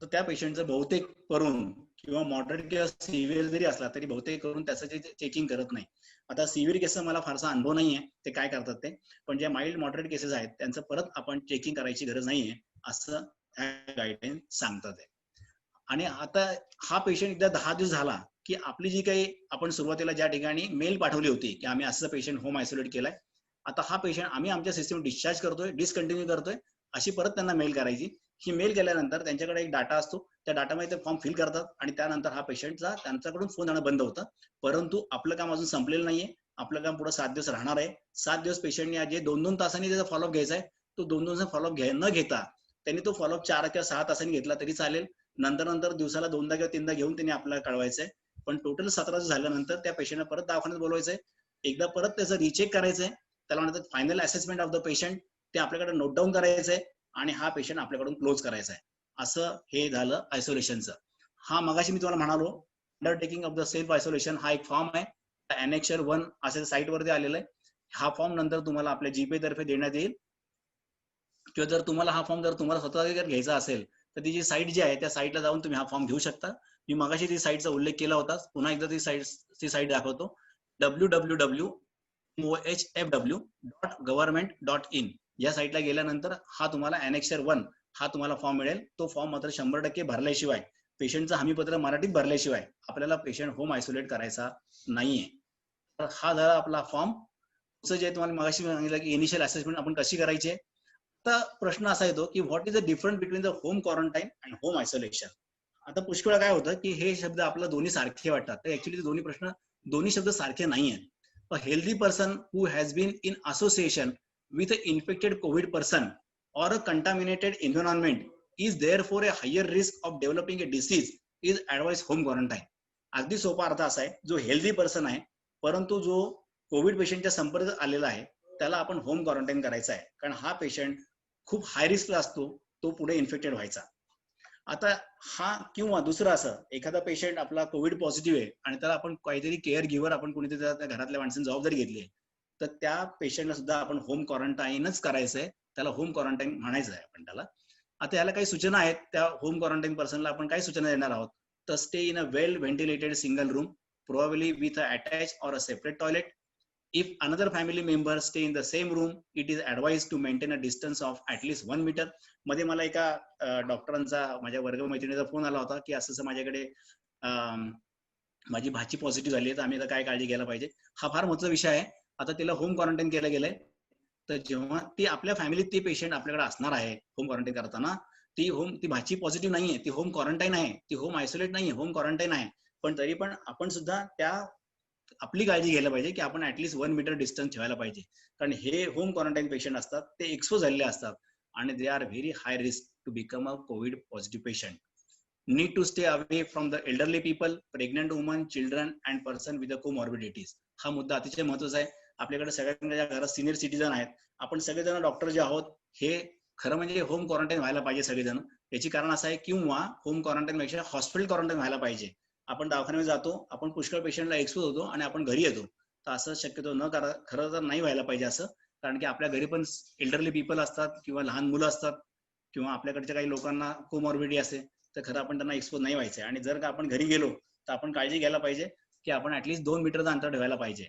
तर त्या पेशंटचं बहुतेक करून, किंवा मॉडरेट किंवा सिव्हिअर जरी असला तरी बहुतेक करून त्याचं जे चेकिंग करत नाही. आता सिव्हिअर केसचा मला फारसा अनुभव नाहीये ते काय करतात ते, पण जे माइल्ड मॉडरेट केसेस आहेत त्यांचं परत आपण चेकिंग करायची गरज नाहीये असं गाईडलाईन सांगतात. आणि आता हा पेशंट एकदा 10 दिवस झाला की आपली जी काही आपण सुरुवातीला ज्या ठिकाणी मेल पाठवली होती की आम्ही असं पेशंट होम आयसोलेट केलाय, आता हा पेशंट आम्ही आमच्या सिस्टम डिस्चार्ज करतोय, डिस्कंटिन्यू करतोय, अशी परत त्यांना मेल करायची. ही मेल केल्यानंतर त्यांच्याकडे एक डाटा असतो, त्या डाटामध्ये ते फॉर्म फिल करतात आणि त्यानंतर हा पेशंटचा त्यांच्याकडून फोन येणं बंद होतं. परंतु आपलं काम अजून संपलेलं नाहीये, आपलं काम पुढे 7 दिवस राहणार आहे. 7 दिवस पेशंटने जे 2-2 तासांनी त्याचा फॉलोअप घ्यायचा आहे, तो 2-2 तास फॉलोअप न घेता त्यांनी तो फॉलोअप 4 किंवा 6 तासांनी घेतला तरी चालेल. नंतर दिवसाला 2दा किंवा 3दा घेऊन त्यांनी आपल्याला कळवायचंय. पण टोटल 17 दिवस झाल्यानंतर त्या पेशंटला परत दवाखान्यात बोलवायचंय, एकदा परत त्याचं रिचेक करायचंय, त्याला म्हणतात final assessment of the patient, ते आपल्याकडे नोट डाऊन करायचंय आणि हा पेशंट आपल्याकडून क्लोज करायचा आहे. असं हे झालं आयसोलेशनचं. हा मगाशी मी तुम्हाला म्हणालो undertaking of the self isolation हा एक फॉर्म आहे, एनेक्चर 1 असे साईट वरती आलेला आहे. हा फॉर्म नंतर तुम्हाला आपल्या जीपे तर्फे देण्यात येईल, किंवा जर तुम्हाला हा फॉर्म जर तुम्हाला स्वतः जर घ्यायचा असेल तर ती जी साईट जी आहे त्या साईटला जाऊन तुम्ही हा फॉर्म घेऊ शकता. मी मगाशी ती साईटचा उल्लेख केला होता, पुन्हा एकदा ती साईट दाखवतो, www.mohfw.government.in. या साईटला गेल्यानंतर हा तुम्हाला एनेक्चर 1 हा तुम्हाला फॉर्म मिळेल. तो फॉर्म मात्र 100% भरल्याशिवाय, पेशंटचं हमीपत्र मराठीत भरल्याशिवाय आपल्याला पेशंट होम आयसोलेट करायचा नाहीये. तर हा झाला आपला फॉर्म. जे तुम्हाला मगाशी सांगितलं की इनिशियल असेसमेंट आपण कशी करायची. आता प्रश्न असा येतो की what is the difference between the home quarantine and home isolation. आता पुष्कळ वेळा काय होतं की हे शब्द आपल्याला दोन्ही सारखे वाटतात, तर ऍक्च्युली दोन्ही शब्द सारखे नाही आहेत. A healthy person who has been in association with a infected Covid person or a contaminated environment is therefore a higher risk of developing a disease is advised home quarantine. अगदी सोपा अर्थ असा आहे, जो हेल्दी पर्सन आहे परंतु जो Covid पेशंटच्या संपर्कात आलेला आहे त्याला आपण होम क्वारंटाईन करायचा आहे, कारण हा पेशंट खूप हाय रिस्कला असतो, तो पुढे इन्फेक्टेड व्हायचा. आता हा किंवा दुसरं असं एखादा पेशंट आपला कोविड पॉझिटिव्ह आहे आणि त्याला आपण काहीतरी केअर गिव्हर आपण कोणीतरी त्या घरातल्या माणसांनी जबाबदारी घेतली आहे, तर त्या पेशंटला सुद्धा आपण होम क्वारंटाईनच करायचं आहे, त्याला होम क्वारंटाईन म्हणायचं आहे आपण त्याला. आता याला काही सूचना आहेत, त्या होम क्वारंटाईन पर्सनला आपण काय सूचना देणार आहोत, तर stay in a well ventilated single room probably with a attach or a separate toilet. If another family member stay in the same room, it is advised to maintain a distance of at least 1 meter. मध्ये मला एका डॉक्टरांचा माझ्या वर्गमैत्रिणीचा phone आला होता की असं माझ्याकडे माझी भाची पॉझिटिव्ह झाली आहे, तर आम्ही आता काय काळजी घ्यायला पाहिजे. हा फार महत्त्वाचा विषय आहे. आता तिला होम क्वारंटाईन केलं गेलंय, तर जेव्हा ती आपल्या फॅमिलीत ती पेशंट आपल्याकडे असणार आहे होम क्वारंटाईन करताना, ती भाची पॉझिटिव्ह नाहीये, ती होम क्वारंटाईन आहे, ती होम आयसोलेट नाहीये, होम क्वारंटाईन आहे. पण तरी पण आपण सुद्धा आपली काळजी घ्यायला पाहिजे की आपण ऍटलीस्ट 1 मीटर डिस्टन्स ठेवायला पाहिजे, कारण हे होम क्वारंटाईन पेशंट असतात, ते एक्सपोज झालेले असतात आणि they are very high risk to become a COVID positive patient. Need to stay away from the elderly people, pregnant woman, children and person with comorbidities. हा मुद्दा अतिशय महत्वाचा आहे. आपल्याकडे सगळ्यांच्या घरात सिनियर सिटीजन आहेत, आपण सगळेजण डॉक्टर जे आहोत हे खरं म्हणजे होम क्वारंटाईन व्हायला पाहिजे सगळेजण. याची कारण असं आहे, किंवा होम क्वारंटाईन पेक्षा हॉस्पिटल क्वारंटाईन व्हायला पाहिजे. आपण दवाखान्यामध्ये जातो, आपण पुष्कळ पेशंटला एक्सपोज होतो आणि आपण घरी येतो, तर असं शक्यतो न करा, खरं तर नाही व्हायला पाहिजे असं. कारण की आपल्या घरी पण एल्डरली पीपल असतात किंवा लहान मुलं असतात किंवा आपल्याकडच्या काही लोकांना कोमॉर्बिडिटी असते, तर खरं आपण त्यांना एक्सपोज नाही व्हायचंय. आणि जर का आपण घरी गेलो तर आपण काळजी घ्यायला पाहिजे की आपण ऍटलीस्ट 2 मीटरचं अंतर ठेवायला पाहिजे.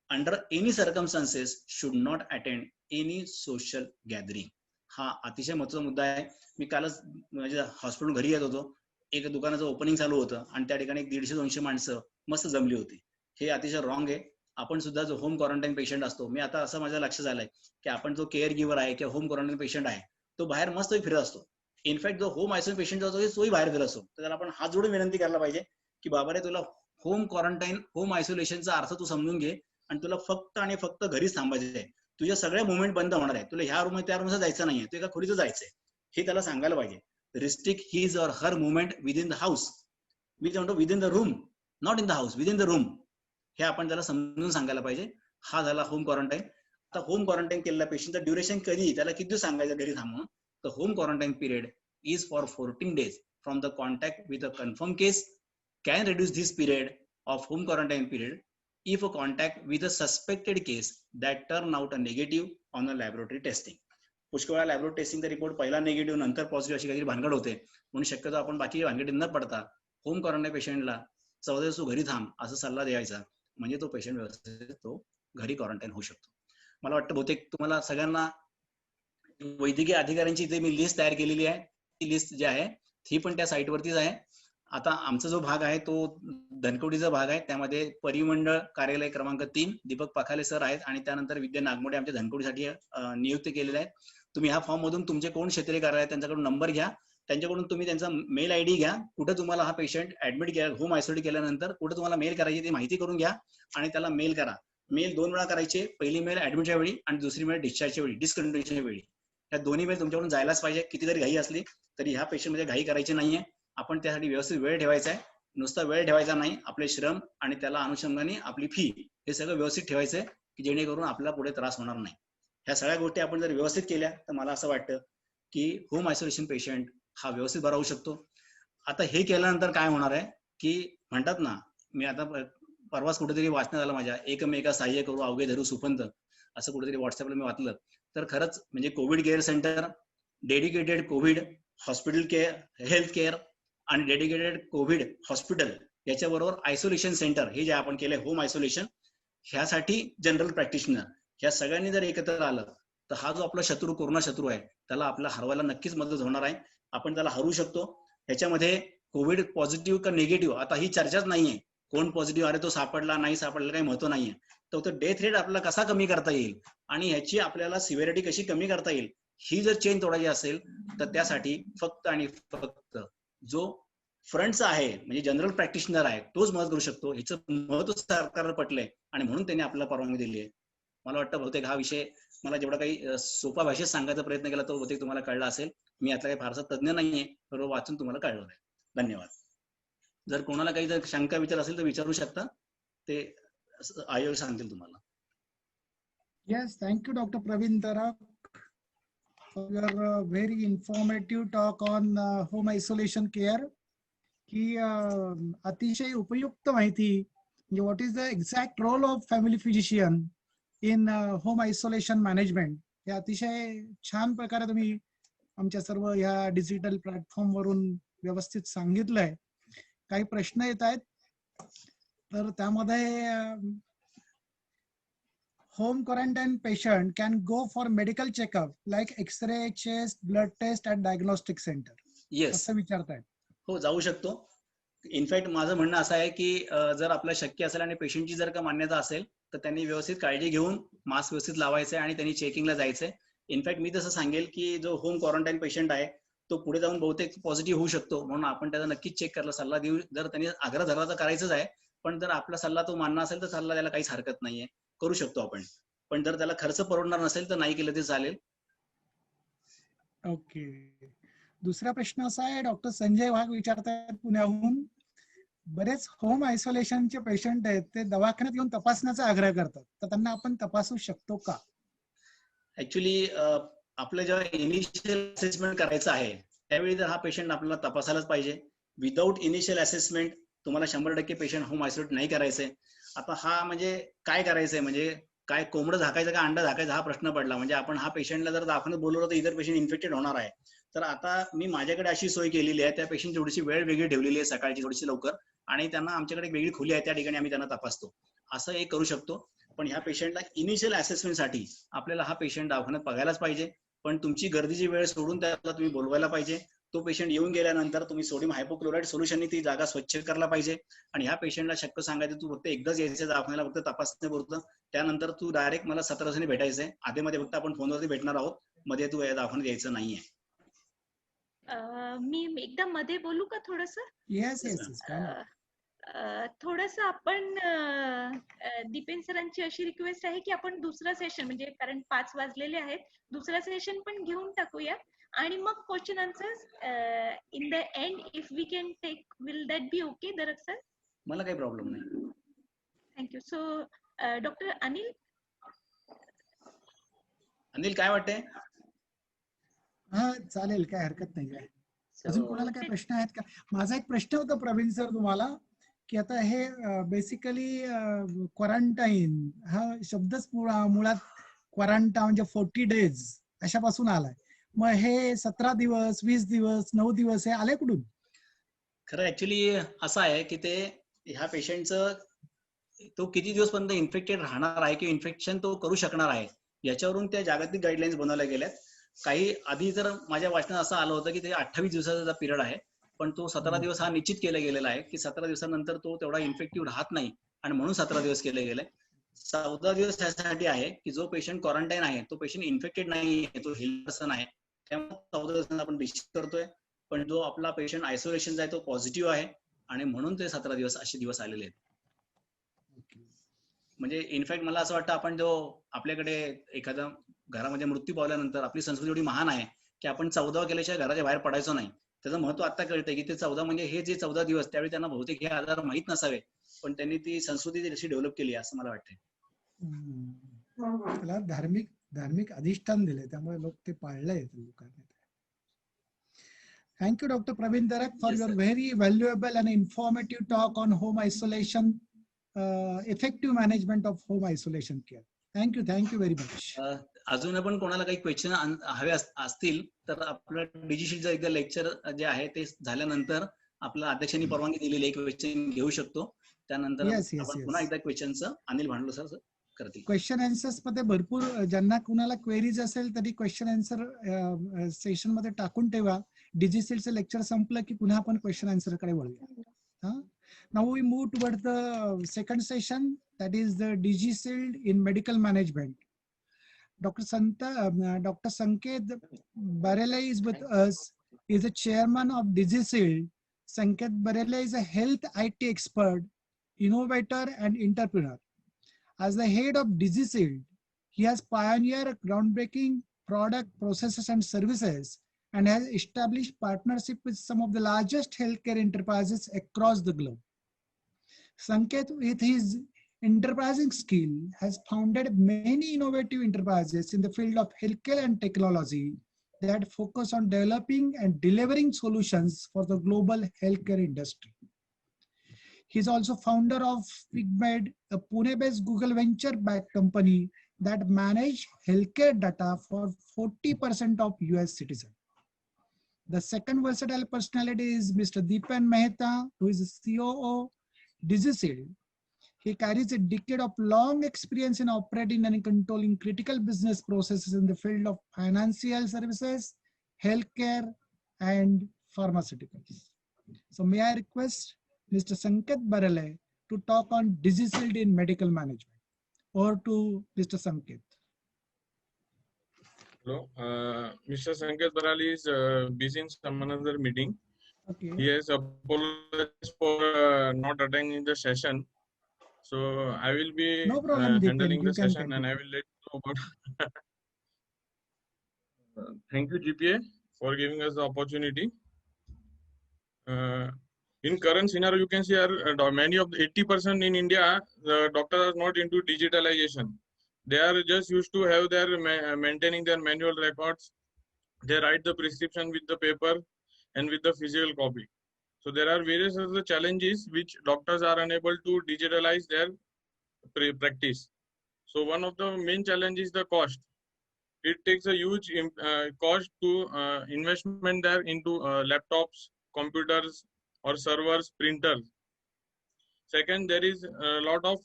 Under any circumstances should not attend any social gathering. हा अतिशय महत्त्वाचा मुद्दा आहे. मी कालच म्हणजे हॉस्पिटल घरी येत होतो, एक दुकानाचं ओपनिंग चालू होतं आणि त्या ठिकाणी 150-200 माणसं मस्त जमली होती. हे अतिशय रॉंग आहे. आपण सुद्धा जो होम क्वारंटाईन पेशंट असतो, मी आता असं माझ्या लक्षात आलंय की आपण जो केअर गिव्हर आहे किंवा होम क्वारंटाईन पेशंट आहे, तो बाहेर मस्त फिरत असतो. इनफॅक्ट जो होम आयसोलेशन पेशंट असतो तोही बाहेर फिरत असतो. तर त्याला आपण हात जोडून विनंती करायला पाहिजे की बाबा रे, तुला होम क्वारंटाईन होम आयसोलेशनचा अर्थ तू समजून घे आणि तुला फक्त आणि फक्त घरीच थांबायचं आहे. तुझ्या सगळ्या मुवमेंट बंद होणार आहे, तुला ह्या रूम त्या रूमला जायचं नाहीये, तू एका खोलीचं जायचंय, हे त्याला सांगायला पाहिजे. Restrict his or her movement within the house, within the room, not in the house, within the room, हे आपण त्याला समजून सांगायला पाहिजे. हा झाला होम क्वारंटाईन. आता होम क्वारंटाईन केलेल्या पेशंटचा ड्युरेशन कधी, त्याला किती दिवस सांगायचं घरी थांबून, तर home quarantine period is for 14 days from the contact with a confirmed case. Can reduce this period of home quarantine period if a contact with a suspected case that turn out a negative on a laboratory testing. पुष्कळ वेळा laboratory टेस्टिंगचा report पहिला negative नंतर positive अशी काहीतरी भानगड होते, म्हणून शक्यतो आपण बाकी भानगडीत न पडता होम क्वारंटाईन पेशंटला 14 दिवस घरी थांब असा सल्ला द्यायचा, म्हणजे तो पेशंट व्यवस्थित तो घरी क्वारंटाईन होऊ शकतो. मला वाटतं बहुतेक तुम्हाला सगळ्यांना वैद्यकीय अधिकाऱ्यांची इथे मी लिस्ट तयार केलेली आहे. ती लिस्ट जी आहे ती पण त्या साईटवरतीच आहे. आता आमचा जो भाग आहे तो धनकवडीचा भाग आहे, त्यामध्ये परिमंडळ कार्यालय क्रमांक 3 दीपक पाखाले सर आहेत आणि त्यानंतर विद्या नागमोडे आमच्या धनकवडीसाठी नियुक्त केलेले आहेत. तुम्ही ह्या फॉर्म मधून तुमचे कोण क्षेत्रीय कार्यालय त्यांच्याकडून नंबर घ्या, त्यांच्याकडून तुम्ही त्यांचा मेल आयडी घ्या, कुठे तुम्हाला हा पेशंट ऍडमिट केला, होम आयसोलेट केल्यानंतर कुठे तुम्हाला मेल करायची ती माहिती करून घ्या आणि त्याला मेल करा. मेल 2 वेळा करायचे, पहिली मेल ऍडमिटच्या वेळी आणि दुसरी मेल डिस्चार्जच्या वेळी, डिस्कंटिन्युएशनच्या वेळी. या दोन्ही मेल तुमच्याकडून जायलाच पाहिजे. किती जरी घाई असली तरी ह्या पेशंट मध्ये घाई करायची नाहीये. आपण त्यासाठी व्यवस्थित वेळ ठेवायचा आहे, नुसता वेळ ठेवायचा नाही, आपले श्रम आणि त्याला अनुषंगाने आपली फी हे सगळं व्यवस्थित ठेवायचंय की जेणेकरून आपल्याला पुढे त्रास होणार नाही. ह्या सगळ्या गोष्टी आपण जर व्यवस्थित केल्या तर मला असं वाटतं की होम आयसोलेशन पेशंट हा व्यवस्थित बरा होऊ शकतो. आता हे केल्यानंतर काय होणार आहे की म्हणतात ना, मी आता परवाच कुठेतरी वाचण्यात आलं माझ्या, एकमेका सहाय्य करू अवघे धरू सुपंत, असं कुठेतरी व्हॉट्सअपला मी वाचलं. तर खरंच म्हणजे covid care centre, dedicated Covid hospital care, health care आणि डेडिकेटेड कोविड हॉस्पिटल, याच्याबरोबर आयसोलेशन सेंटर हे जे आपण केलंय होम आयसोलेशन, ह्यासाठी जनरल प्रॅक्टिशनर, ह्या सगळ्यांनी जर एकत्र आलं तर हा जो आपला शत्रू कोरोना शत्रू आहे त्याला आपला हरवायला नक्कीच मदत होणार आहे. आपण त्याला हरू शकतो. ह्याच्यामध्ये कोविड पॉझिटिव्ह का निगेटिव्ह आता ही चर्चाच नाहीये. कोण पॉझिटिव्ह, अरे तो सापडला नाही सापडला काही महत्व नाहीये. तर डेथ रेट आपल्याला कसा कमी करता येईल आणि ह्याची आपल्याला सिव्हिरिटी कशी कमी करता येईल, ही जर चेन तोडायची असेल तर त्यासाठी फक्त आणि फक्त जो फ्रंटचा आहे म्हणजे जनरल प्रॅक्टिशनर आहे तोच मदत करू शकतो, ह्याचं महत्व सरकारला पटलंय आणि म्हणून त्यांनी आपल्याला परवानगी दिली आहे. मला वाटतं बहुतेक हा विषय मला जेवढा काही सोपा भाषेत सांगायचा प्रयत्न केला तो बहुतेक तुम्हाला कळला असेल. मी यातला काही फारसा तज्ञ नाहीये, तर वाचून तुम्हाला कळलं आहे. धन्यवाद. जर कोणाला काही जर शंका विचार असेल तर विचारू शकता, ते आयोग सांगतील तुम्हाला. Yes, thank you, Dr. Praveen Tarak, for your very informative talk on home isolation care. की अतिशय उपयुक्त माहिती म्हणजे what is the exact role of family physician in home isolation management हे अतिशय छान प्रकारे तुम्ही आमच्या सर्व ह्या डिजिटल प्लॅटफॉर्म वरून व्यवस्थित सांगितलंय. काही प्रश्न येत आहेत, तर त्यामध्ये home quarantine patient can go for medical checkup like X-ray, chest, blood test at diagnostic center. Yes, असं विचारतायत. हो जाऊ शकतो. इनफॅक्ट माझं म्हणणं असं आहे की जर आपल्याला शक्य असेल आणि पेशंटची जर का मान्यता असेल तर त्यांनी व्यवस्थित काळजी घेऊन मास्क व्यवस्थित लावायचं आणि त्यांनी चेकिंगला जायचंय. इनफॅक्ट मी तसं सांगेल की जो होम क्वारंटाईन पेशंट आहे तो पुढे जाऊन बहुतेक पॉझिटिव्ह होऊ शकतो, म्हणून आपण त्याचा नक्कीच चेक करायला सल्ला देऊ. जर त्यांनी आग्रह धरला तर करायचंच आहे, पण जर आपला सल्ला तो मानला असेल तर सल्ला द्यायला काहीच हरकत नाहीये, करू शकतो आपण. पण जर त्याला खर्च परवडणार नसेल तर नाही केलं ते चालेल. ओके. दुसरा प्रश्न असा आहे, डॉक्टर संजय वाघ विचारतायत पुण्याहून. बरेच होम आयसोलेशनचे पेशंट आहेत ते दवाखान्यात येऊन तपासण्याचा आग्रह करतात, तर त्यांना आपण तपासू शकतो का? ऍक्च्युली आपलं जेव्हा इनिशियल असेसमेंट करायचं आहे त्यावेळी तर हा पेशंट आपल्याला तपासायलाच पाहिजे. विदाऊट इनिशियल असेसमेंट तुम्हाला 100% पेशंट होम आयसोलेट नाही करायचंय. आता हा म्हणजे काय करायचंय, म्हणजे काय कोंबडं झाकायचं का अंडा झाकायचा हा प्रश्न पडला. म्हणजे आपण हा पेशंटला जर दवाखान्यात बोलवलं तर इतर पेशंट इन्फेक्टेड होणार आहे. तर आता मी माझ्याकडे अशी सोय केलेली आहे, त्या पेशंट थोडीशी वेळ वेगळी ठेवलेली आहे, सकाळची थोडीशी लवकर, आणि त्यांना आमच्याकडे एक वेगळी खोली आहे, त्या ठिकाणी आम्ही त्यांना तपासतो. असं एक करू शकतो. पण ह्या पेशंटला इनिशियल असेसमेंटसाठी आपल्याला हा पेशंट दवाखान्यात बघायलाच पाहिजे. पण तुमची गर्दीची वेळ सोडून त्याला तुम्ही बोलवायला पाहिजे. तो पेशंट येऊन गेल्यानंतर तुम्ही सोडियम हायपोक्लोराईड सोल्युशननी ती जागा स्वच्छ करायला पाहिजे. आणि ह्या पेशंटला शक्य सांगायचं तू फक्त एकदाच यायचं दवाखान्याला, फक्त तपासण्यापुरतं. त्यानंतर तू डायरेक्ट मला 17 दिवसांनी भेटायचंय. आधीमध्ये फक्त आपण फोनवरती भेटणार आहोत, मध्ये तू या दवाखान्यात यायचं नाहीये. मी एकदा मध्ये बोलू का थोडस? Yes yes. थोडस आपण दीपेन सरांची अशी रिक्वेस्ट आहे की आपण दुसरा सेशन, म्हणजे कारण 5 वाजलेले आहेत, दुसरा सेशन पण घेऊन टाकूया आणि मग question answers in the end if we can take, will that be okay Darak sir? मला काही प्रॉब्लेम नाही. थँक्यू. सो डॉक्टर अनिल काय वाटतंय? हा चालेल, काय हरकत नाही आहे. अजून कोणाला काय प्रश्न आहेत का? माझा एक प्रश्न होता प्रवीण सर तुम्हाला, की आता हे बेसिकली क्वारंटाईन हा शब्दच मुळात क्वारंटा म्हणजे 40 डेज अशापासून आलाय. मग हे 17 दिवस 20 दिवस 9 दिवस हे आले कुठून? खरं ऍक्च्युली असं आहे की ते ह्या पेशंटचं तो किती दिवस पर्यंत इन्फेक्टेड राहणार आहे किंवा इन्फेक्शन तो करू शकणार आहे याच्यावरून त्या जागतिक गाईडलाईन्स बनवल्या गेल्यात. काही आधी तर माझ्या वाचनात असं आलं होतं की ते 28 दिवसाचा पिरियड आहे, पण तो 17 दिवस हा निश्चित केला गेलेला आहे की 17 दिवसानंतर तो तेवढा इन्फेक्टिव्ह राहत नाही आणि म्हणून 17 दिवस केले गेले. 14 दिवस त्यासाठी आहे की जो पेशंट क्वारंटाईन आहे तो पेशंट इन्फेक्टेड नाही, तो हेल्थ पर्सन आहे, त्यामुळे 14 दिवसांना आपण डिस्चार्ज करतोय. पण जो आपला पेशंट आयसोलेशनचा आहे तो पॉझिटिव्ह आहे आणि म्हणून ते 17 दिवस असे दिवस आलेले आहेत. म्हणजे इनफॅक्ट मला असं वाटतं आपण जो आपल्याकडे एखादा घरामध्ये मृत्यू पावल्यानंतर आपली संस्कृती एवढी महान आहे की आपण 14 केल्याशिवाय घराच्या बाहेर पडायचो नाही. त्याचं महत्व आता कळतंय की ते 14 म्हणजे हे जे 14 दिवस त्यावेळी त्यांना बहुतेक हे आजार माहीत नसावे, पण त्यांनी ती संस्कृती तशी डेव्हलप केली असं मला वाटतंय. त्याला धार्मिक अधिष्ठान दिले, त्यामुळे लोक ते पाळलंय लोकांनी. Thank you, Dr. Praveen Tarak, for your very valuable and informative talk on home isolation, effective management of home isolation care. Thank you very much. अजून पण कोणाला काही क्वेश्चन हवे असतील तर आपलं डिजिटलचं एकदा लेक्चर जे आहे ते झाल्यानंतर आपल्या अध्यक्षांनी परवानगी दिलेली एक क्वेश्चन घेऊ शकतो. त्यानंतर आपण पुन्हा एकदा क्वेश्चनचं अनिल भांडवल सर करतील. क्वेश्चन आन्सर्स मध्ये भरपूर ज्यांना कुणाला क्वेरीज असेल तरी क्वेश्चन आन्सर सेशन मध्ये टाकून ठेवा. डिजिटलचं लेक्चर संपलं की पुन्हा आपण क्वेश्चन आन्सर कडे वळूया. Now we move towards the second session, that is the DigiShield in medical management. Dr. Sanket Barelai is with us. He is the chairman of DigiShield, Sanket Barele is a health IT expert, innovator, and entrepreneur. As the head of DigiShield, he has pioneered groundbreaking product, processes, and services and has established partnership with some of the largest healthcare enterprises across the globe. Sanket, with his enterprising skill, has founded many innovative enterprises in the field of healthcare and technology that focus on developing and delivering solutions for the global healthcare industry. He is also founder of Figmed, a Pune-based Google venture-backed company that manage healthcare data for 40% of US citizens. The second versatile personality is Mr. Deepan Mehta, who is the COO DigiShield. He carries a decade of long experience in operating and controlling critical business processes in the field of financial services, healthcare, and pharmaceuticals. So may I request Mr. Sanket Barele to talk on DigiShield in medical management. Over to Mr. Sanket. Hello, Mr. Sanket Barale is busy in some another meeting. Okay. He has apologized for not attending the session. So I will be No problem, Deepan. handling You the can session and I continue. will let you know about. Thank you, GPA, for giving us the opportunity. In current scenario, you can see many of the 80% in India, the doctors are not into digitalization. They are just used to have their maintaining their manual records. They write the prescription with the paper and with the physical copy. So there are various other challenges which doctors are unable to digitalize their practice. So one of the main challenges is the cost. It takes a huge cost to investment there into laptops, computers, or servers, printers. Second, there is a lot of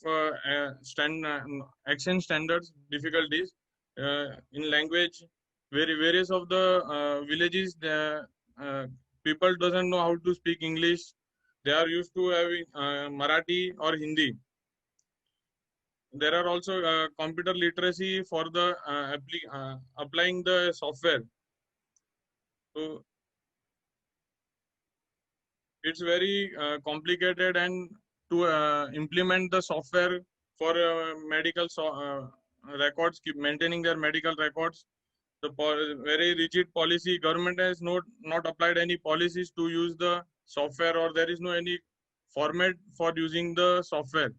accent standards difficulties in language. Various of the villages, the people doesn't know how to speak English. They are used to having Marathi or Hindi. There are also computer literacy for the applying the software. So it's very complicated, and to implement the software for medical records, keep maintaining their medical records. The very rigid policy, government has not applied any policies to use the software, or there is no any format for using the software.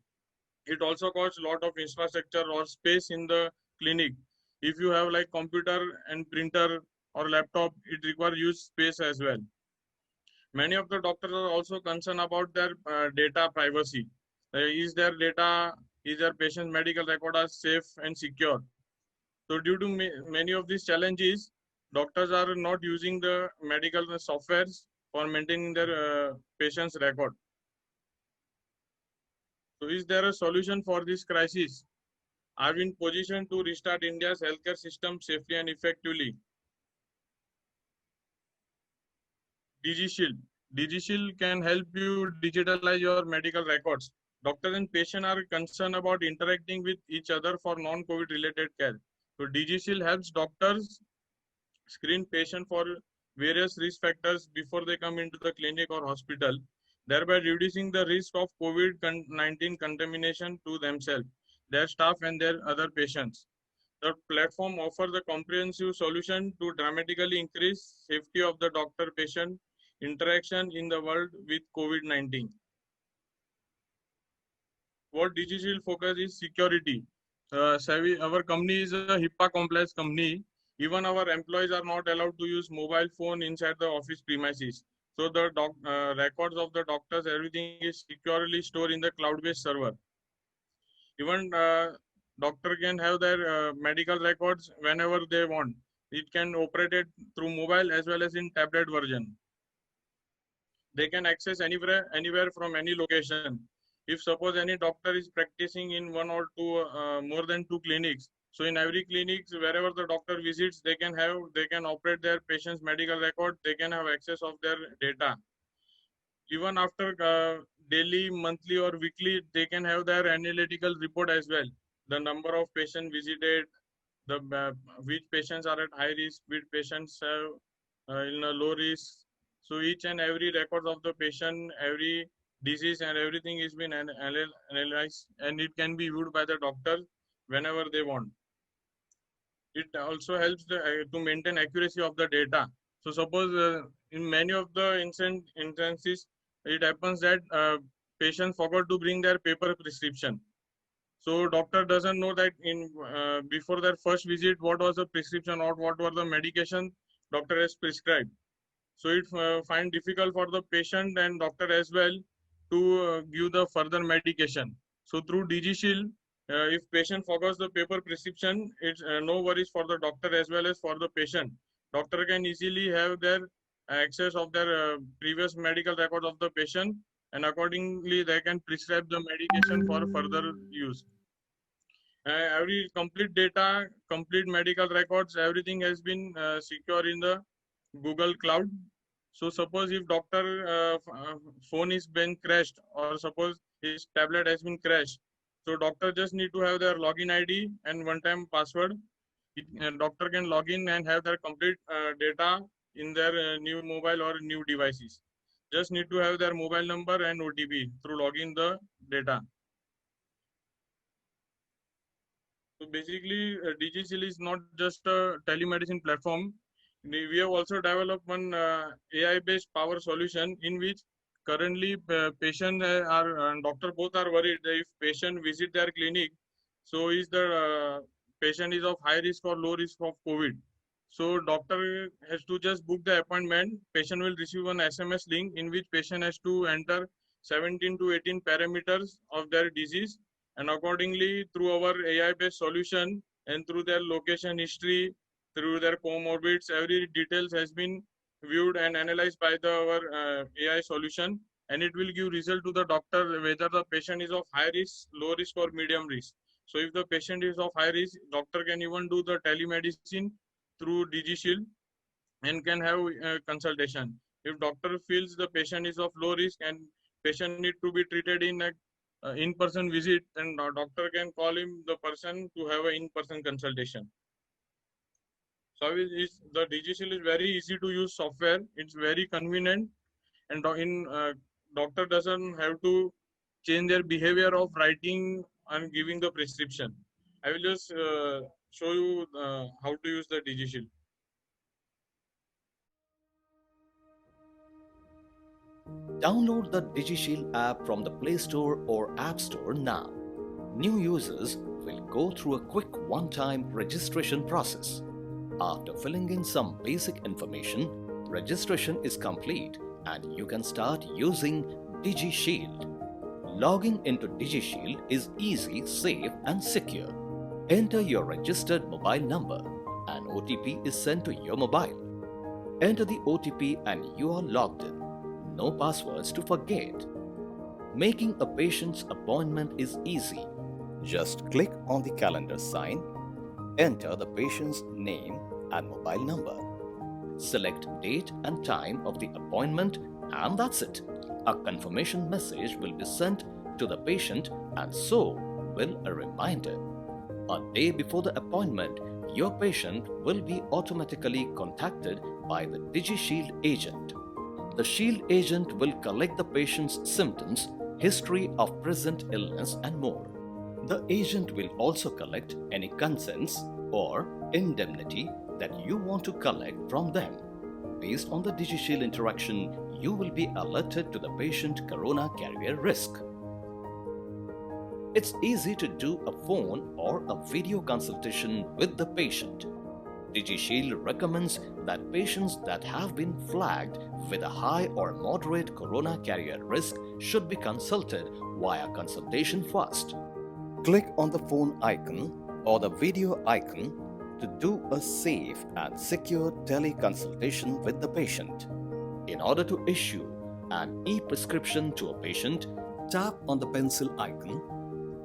It also costs a lot of infrastructure or space in the clinic. If you have like computer and printer or laptop, it requires huge space as well. Many of the doctors are also concerned about their data privacy. Is their data, is their patient's medical record are safe and secure? So due to many of these challenges, doctors are not using the medical softwares for maintaining their patient's record. So is there a solution for this crisis? Are we in position to restart India's healthcare system safely and effectively? DigiShield. DigiShield can help you digitalize your medical records. Doctors and patients are concerned about interacting with each other for non-COVID related care. So DigiShield helps doctors screen patients for various risk factors before they come into the clinic or hospital, thereby reducing the risk of COVID-19 contamination to themselves, their staff, and their other patients. The platform offers a comprehensive solution to dramatically increase safety of the doctor-patient interaction in the world with COVID-19. What DigiShield focus is security. Our company is a HIPAA compliance company. Even our employees are not allowed to use mobile phone inside the office premises. So the records of the doctors, everything is securely stored in the cloud-based server. Even doctor can have their medical records whenever they want. It can operate it through mobile as well as in tablet version. They can access anywhere from any location. If suppose any doctor is practicing in one or two, more than 2 clinics, so in every clinic, wherever the doctor visits, they can operate their patient's medical record. They can have access of their data. Even after daily, monthly, or weekly, they can have their analytical report as well. The number of patients visited, which patients are at high risk, which patients have in a low risk. So each and every record of the patient, every disease and everything is been analyzed, and it can be viewed by the doctor whenever they want. It also helps to maintain accuracy of the data. So suppose in many of the instances, it happens that patients forgot to bring their paper prescription. So doctor doesn't know that in before their first visit, what was the prescription or what were the medication doctor has prescribed. So it find difficult for the patient and doctor as well to give the further medication. So through DigiShield, if patient forgets the paper prescription, it's no worries for the doctor as well as for the patient. Doctor can easily have their access of their previous medical records of the patient, and accordingly they can prescribe the medication for further use. Every complete data, complete medical records, everything has been secure in the Google Cloud. So suppose if doctor phone is been crashed, or suppose his tablet has been crashed, so doctor just need to have their login ID and one-time password. Doctor can log in and have their complete data in their new mobile or new devices. Just need to have their mobile number and OTP through login the data. So basically, DigiShield is not just a telemedicine platform. We have also developed one AI-based power solution in which currently patient are doctor both are worried that if patient visit their clinic, so is the patient is of high risk or low risk of COVID. So doctor has to just book the appointment. Patient will receive an SMS link in which patient has to enter 17 to 18 parameters of their disease, and accordingly through our AI-based solution and through their location history, through their comorbids, every details has been viewed and analyzed by our AI solution, and it will give result to the doctor whether the patient is of high risk, low risk or medium risk. So if the patient is of high risk, doctor can even do the telemedicine through DigiShield and can have consultation. If doctor feels the patient is of low risk and patient need to be treated in a in-person visit, then doctor can call him the person to have an in-person consultation. So the DigiShield is very easy to use software. It's very convenient, and doctor doesn't have to change their behavior of writing and giving the prescription. I will just show you how to use the DigiShield. Download the DigiShield app from the Play Store or App Store now. New users will go through a quick one-time registration process. After filling in some basic information, registration is complete and you can start using DigiShield. Logging into DigiShield is easy, safe and secure. Enter your registered mobile number. An OTP is sent to your mobile. Enter the OTP and you are logged in. No passwords to forget. Making a patient's appointment is easy. Just click on the calendar sign, enter the patient's name and mobile number. Select date and time of the appointment, and that's it. A confirmation message will be sent to the patient, and so will a reminder. A day before the appointment, your patient will be automatically contacted by the DigiShield agent. The Shield agent will collect the patient's symptoms, history of present illness and more. The agent will also collect any consents or indemnity that you want to collect from them. Based on the DigiShield interaction, you will be alerted to the patient corona carrier risk. It's easy to do a phone or a video consultation with the patient. DigiShield recommends that patients that have been flagged with a high or moderate corona carrier risk should be consulted via consultation first. Click on the phone icon or the video icon to do a safe and secure teleconsultation with the patient. In order to issue an e-prescription to a patient, tap on the pencil icon,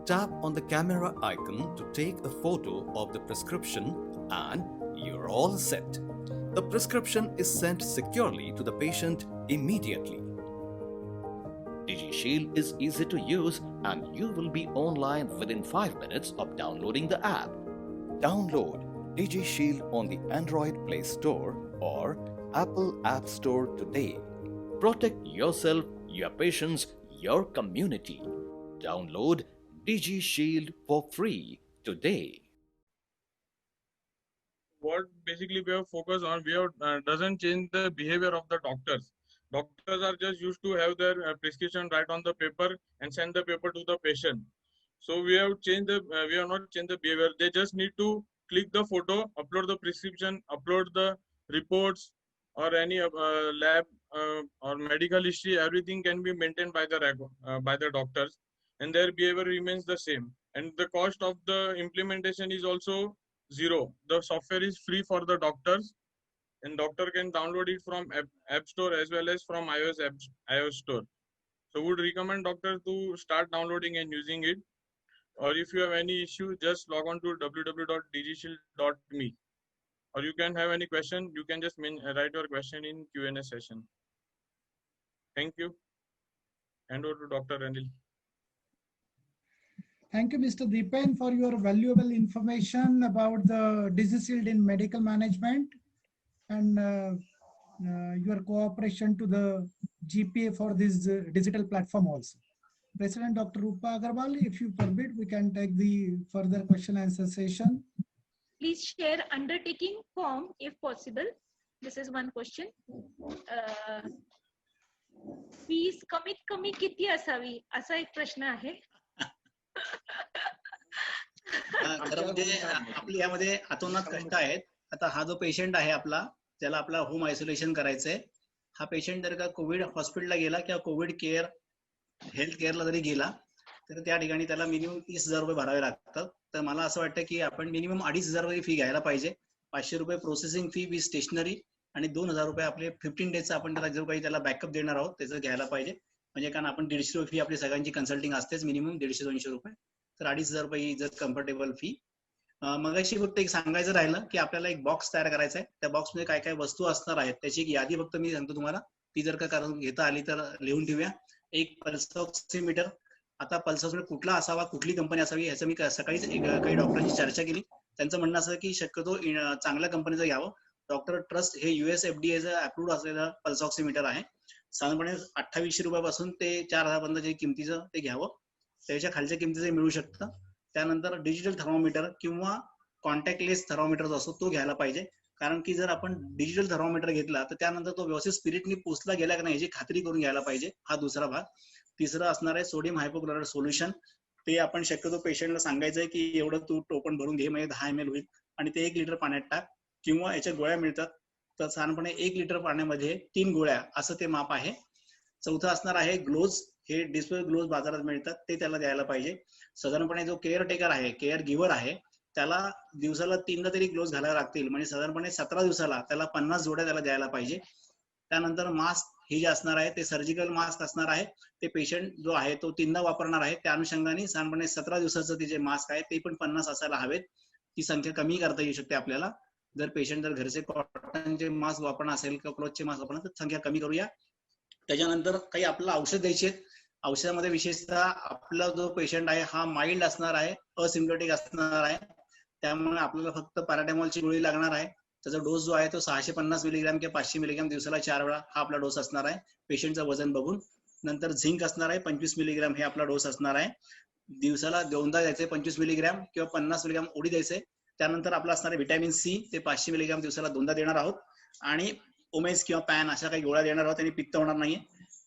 tap on the camera icon to take a photo of the prescription, and you're all set. The prescription is sent securely to the patient immediately. DigiShield is easy to use and you will be online within 5 minutes of downloading the app. Download DigiShield on the Android Play Store or Apple App Store today. Protect yourself, your patients, your community. Download DigiShield for free today. What basically we have focused on, we have doesn't change the behavior of the doctors. Doctors are just used to have their prescription right on the paper and send the paper to the patient. So we have changed the we have not changed the behavior. They just need to click the photo, upload the prescription, upload the reports or any lab or medical history. Everything can be maintained by the doctors, and their behavior remains the same. And the cost of the implementation is also zero. The software is free for the doctors, and doctor can download it from App Store as well as from iOS Store. So would recommend doctor to start downloading and using it. Or if you have any issue, just log on to www.digishield.me. Or you can have any question, you can just write your question in Q&A session. Thank you. Hand over to Dr. Anil. Thank you, Mr. Deepan, for your valuable information about the DigiShield in medical management and your cooperation to the GPA for this digital platform also. President Dr. Rupa Agarwal, if you permit, we can take the further question answer session. Please share undertaking form if possible. This is one question. Fees कमीत कमी किती असावी असा एक प्रश्न आहे. खरं म्हणजे आपल्या यामध्ये अतोनात कष्ट आहेत. आता हा जो पेशंट आहे आपला, त्याला आपला होम आयसोलेशन करायचंय. हा पेशंट जर का कोविड हॉस्पिटलला गेला किंवा कोविड केअर हेल्थ केअरला जरी गेला तर त्या ठिकाणी त्याला मिनिमम 30,000 रुपये भरावे लागतात. तर मला असं वाटतं की आपण मिनिमम 2,500 रुपये फी घ्यायला पाहिजे. 500 रुपये प्रोसेसिंग फी विथ स्टेशनरी आणि 2,000 रुपये आपले 15 डेजचा आपण त्याला जो काही त्याला बॅकअप देणार आहोत त्याचं घ्यायला पाहिजे. म्हणजे कारण आपण 150 रुपये फी आपली सगळ्यांची कन्सल्टिंग असतेच मिनिमम 150-200 रुपये. तर 2,500 रुपये जर कम्फर्टेबल फी. मगाशी फक्त एक सांगायचं राहिलं की आपल्याला एक बॉक्स तयार करायचा आहे. त्या बॉक्समध्ये काय काय वस्तू असणार आहेत त्याची एक यादी फक्त मी सांगतो तुम्हाला. ती जर का करून घेता आली तर लिहून ठेवूया. एक पल्स ऑक्सिमीटर. आता पल्स ऑक्सिमीटर कुठला असावा, कुठली कंपनी असावी याचं मी सकाळीच काही डॉक्टरांची चर्चा केली. त्यांचं म्हणणं असं की शक्यतो चांगल्या कंपनीचं घ्यावं. डॉक्टर ट्रस्ट हे US FDA अप्रूव्ड असलेलं पल्स ऑक्सिमीटर आहे. साधारणपणे 2800 रुपयापासून ते 4,000 पर्यंत किमतीचं ते घ्यावं. त्याच्या खालच्या किमतीचं मिळू शकतं. त्यानंतर डिजिटल थर्मोमीटर किंवा कॉन्टॅक्टलेस थर्मोमीटर जो असतो तो घ्यायला पाहिजे. कारण की जर आपण डिजिटल थर्मोमीटर घेतला तर त्यानंतर तो व्यवस्थित स्पिरिटनी पोचला गेला की नाही याची खात्री करून घ्यायला पाहिजे. हा दुसरा भाग. तिसरं असणार आहे सोडियम हायपोक्लोराइड सोल्युशन. ते आपण शक्यतो पेशंटला सांगायचंय की एवढं तू टोपण भरून घे, म्हणजे 10 ml होईल आणि ते 1 लिटर पाण्यात टाक. किंवा याच्या गोळ्या मिळतात तर साधारणपणे 1 लिटर पाण्यामध्ये 3 गोळ्या असं ते माप आहे. चौथं असणार आहे ग्लोव्ज. हे डिस्पोजेबल ग्लोव्ज बाजारात मिळतात ते त्याला द्यायला पाहिजे. साधारणपणे जो केअर टेकर आहे, केअर गिव्हर आहे, त्याला दिवसाला 3दा तरी ग्लोव्ज घालायला लागतील. म्हणजे साधारणपणे 17 दिवसाला त्याला 50 जोड्या त्याला द्यायला पाहिजे. त्यानंतर मास्क हे जे असणार आहे ते सर्जिकल मास्क असणार आहे. ते पेशंट जो आहे तो 3दा वापरणार आहे. त्या अनुषंगाने साधारणपणे 17 दिवसाचं ते जे मास्क आहे ते पण 50 असायला हवेत. ती संख्या कमी करता येऊ शकते आपल्याला. जर पेशंट जर घरचे कॉटनचे मास्क वापरणार असेल किंवा क्लॉथचे मास्क वापरणार तर संख्या कमी करूया. त्याच्यानंतर काही आपल्याला औषध द्यायची आहेत. औषधामध्ये विशेषतः आपला जो पेशंट आहे हा माइल्ड असणार आहे, असिम्प्टोमॅटिक असणार आहे. त्यामुळे आपल्याला फक्त पॅराडेमॉलची गोळी लागणार आहे. त्याचा डोस जो आहे तो 650 मिलीग्राम किंवा 500 मिलीग्राम दिवसाला 4 वेळा हा आपला डोस असणार आहे पेशंटचं वजन बघून. नंतर झिंक असणार आहे 25 मिलीग्राम हे आपला डोस असणार आहे. दिवसाला 2दा द्यायचे 25 मिलीग्राम किंवा 50 मिलीग्राम ओडी द्यायचे. त्यानंतर आपला असणार आहे व्हिटॅमिन C ते 500 मिलीग्राम दिवसाला 2दा देणार आहोत. आणि ओमेज किंवा पॅन अशा काही गोळ्या देणार आहोत. त्यांनी पित्त होणार नाहीये.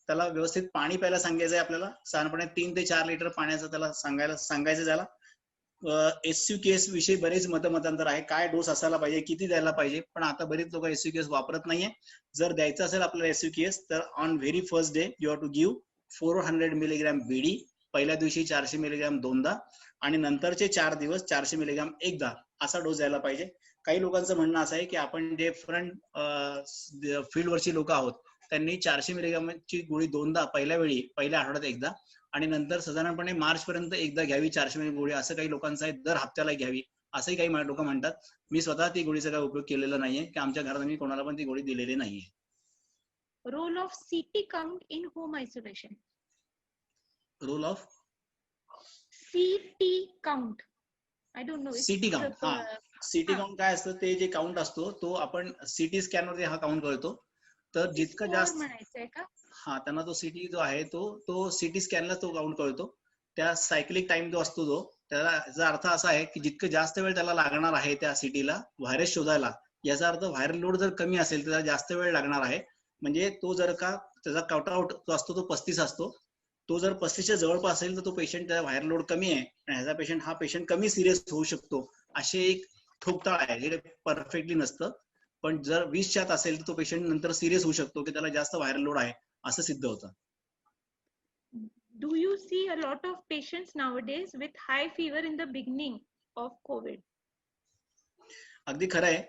त्याला व्यवस्थित पाणी प्यायला सांगायचंय आपल्याला. साधारणपणे 3 ते 4 लिटर पाण्याचं त्याला सांगायचं त्याला. SUKS विषयी बरेच मतांतर आहे. काय डोस असायला पाहिजे, किती द्यायला पाहिजे, पण आता बरेच लोक SUKS वापरत नाहीये. जर द्यायचं असेल आपल्याला SUKS तर on very first day you have to give 400 milligram BD. पहिल्या दिवशी 400 मिलीग्राम 2दा आणि नंतरचे 4 दिवस 400 मिलीग्राम 1दा असा डोस द्यायला पाहिजे. काही लोकांचं म्हणणं असं आहे की आपण जे फ्रंट फील्डवरची लोक आहोत त्यांनी 400 मिलीग्रामची गोळी 2दा पहिल्या आठवड्यात 1दा आणि नंतर साधारणपणे मार्च पर्यंत 1दा घ्यावी 400 मिली गोळी असं काही लोकांचं आहे. दर हप्त्याला घ्यावी असंही काही लोक म्हणतात. मी स्वतः ती गोळीचा काही उपयोग केलेला नाहीये की आमच्या घरात मी कोणाला पण ती गोळी दिलेली नाहीये. Role of CT count in home isolation. Role of CT count. I don't know. CT count. हा, CT काउंट काय असतं ते जे काउंट असतो तो आपण CT स्कॅनवरती हा काउंट करतो. तर जितका Score जास्त म्हणायचंय का? हा त्यांना तो सिटी जो आहे तो सिटी स्कॅनला तो काउंट करतो. त्या सायक्लिक टाइम जो असतो त्याचा अर्थ असा आहे की जितकं जास्त वेळ त्याला लागणार आहे त्या सिटीला व्हायरस शोधायला, याचा अर्थ व्हायरल लोड जर कमी असेल तर त्याला जास्त वेळ लागणार आहे. म्हणजे तो जर का त्याचा कटआउट जो असतो तो 35 असतो, तो जर 35च्या जवळपास असेल तर तो पेशंट त्याचा व्हायरल लोड कमी आहे आणि ह्याचा पेशंट कमी सिरियस होऊ शकतो, असे एक ठोकताळ आहे जे परफेक्टली नसतं. पण जर 20च्या आत असेल तर तो पेशंट नंतर सिरियस होऊ शकतो की त्याला जास्त व्हायरल लोड आहे असं सिद्ध होतं. Do you see a lot of patients nowadays with high fever in the beginning of COVID? अगदी खरं आहे.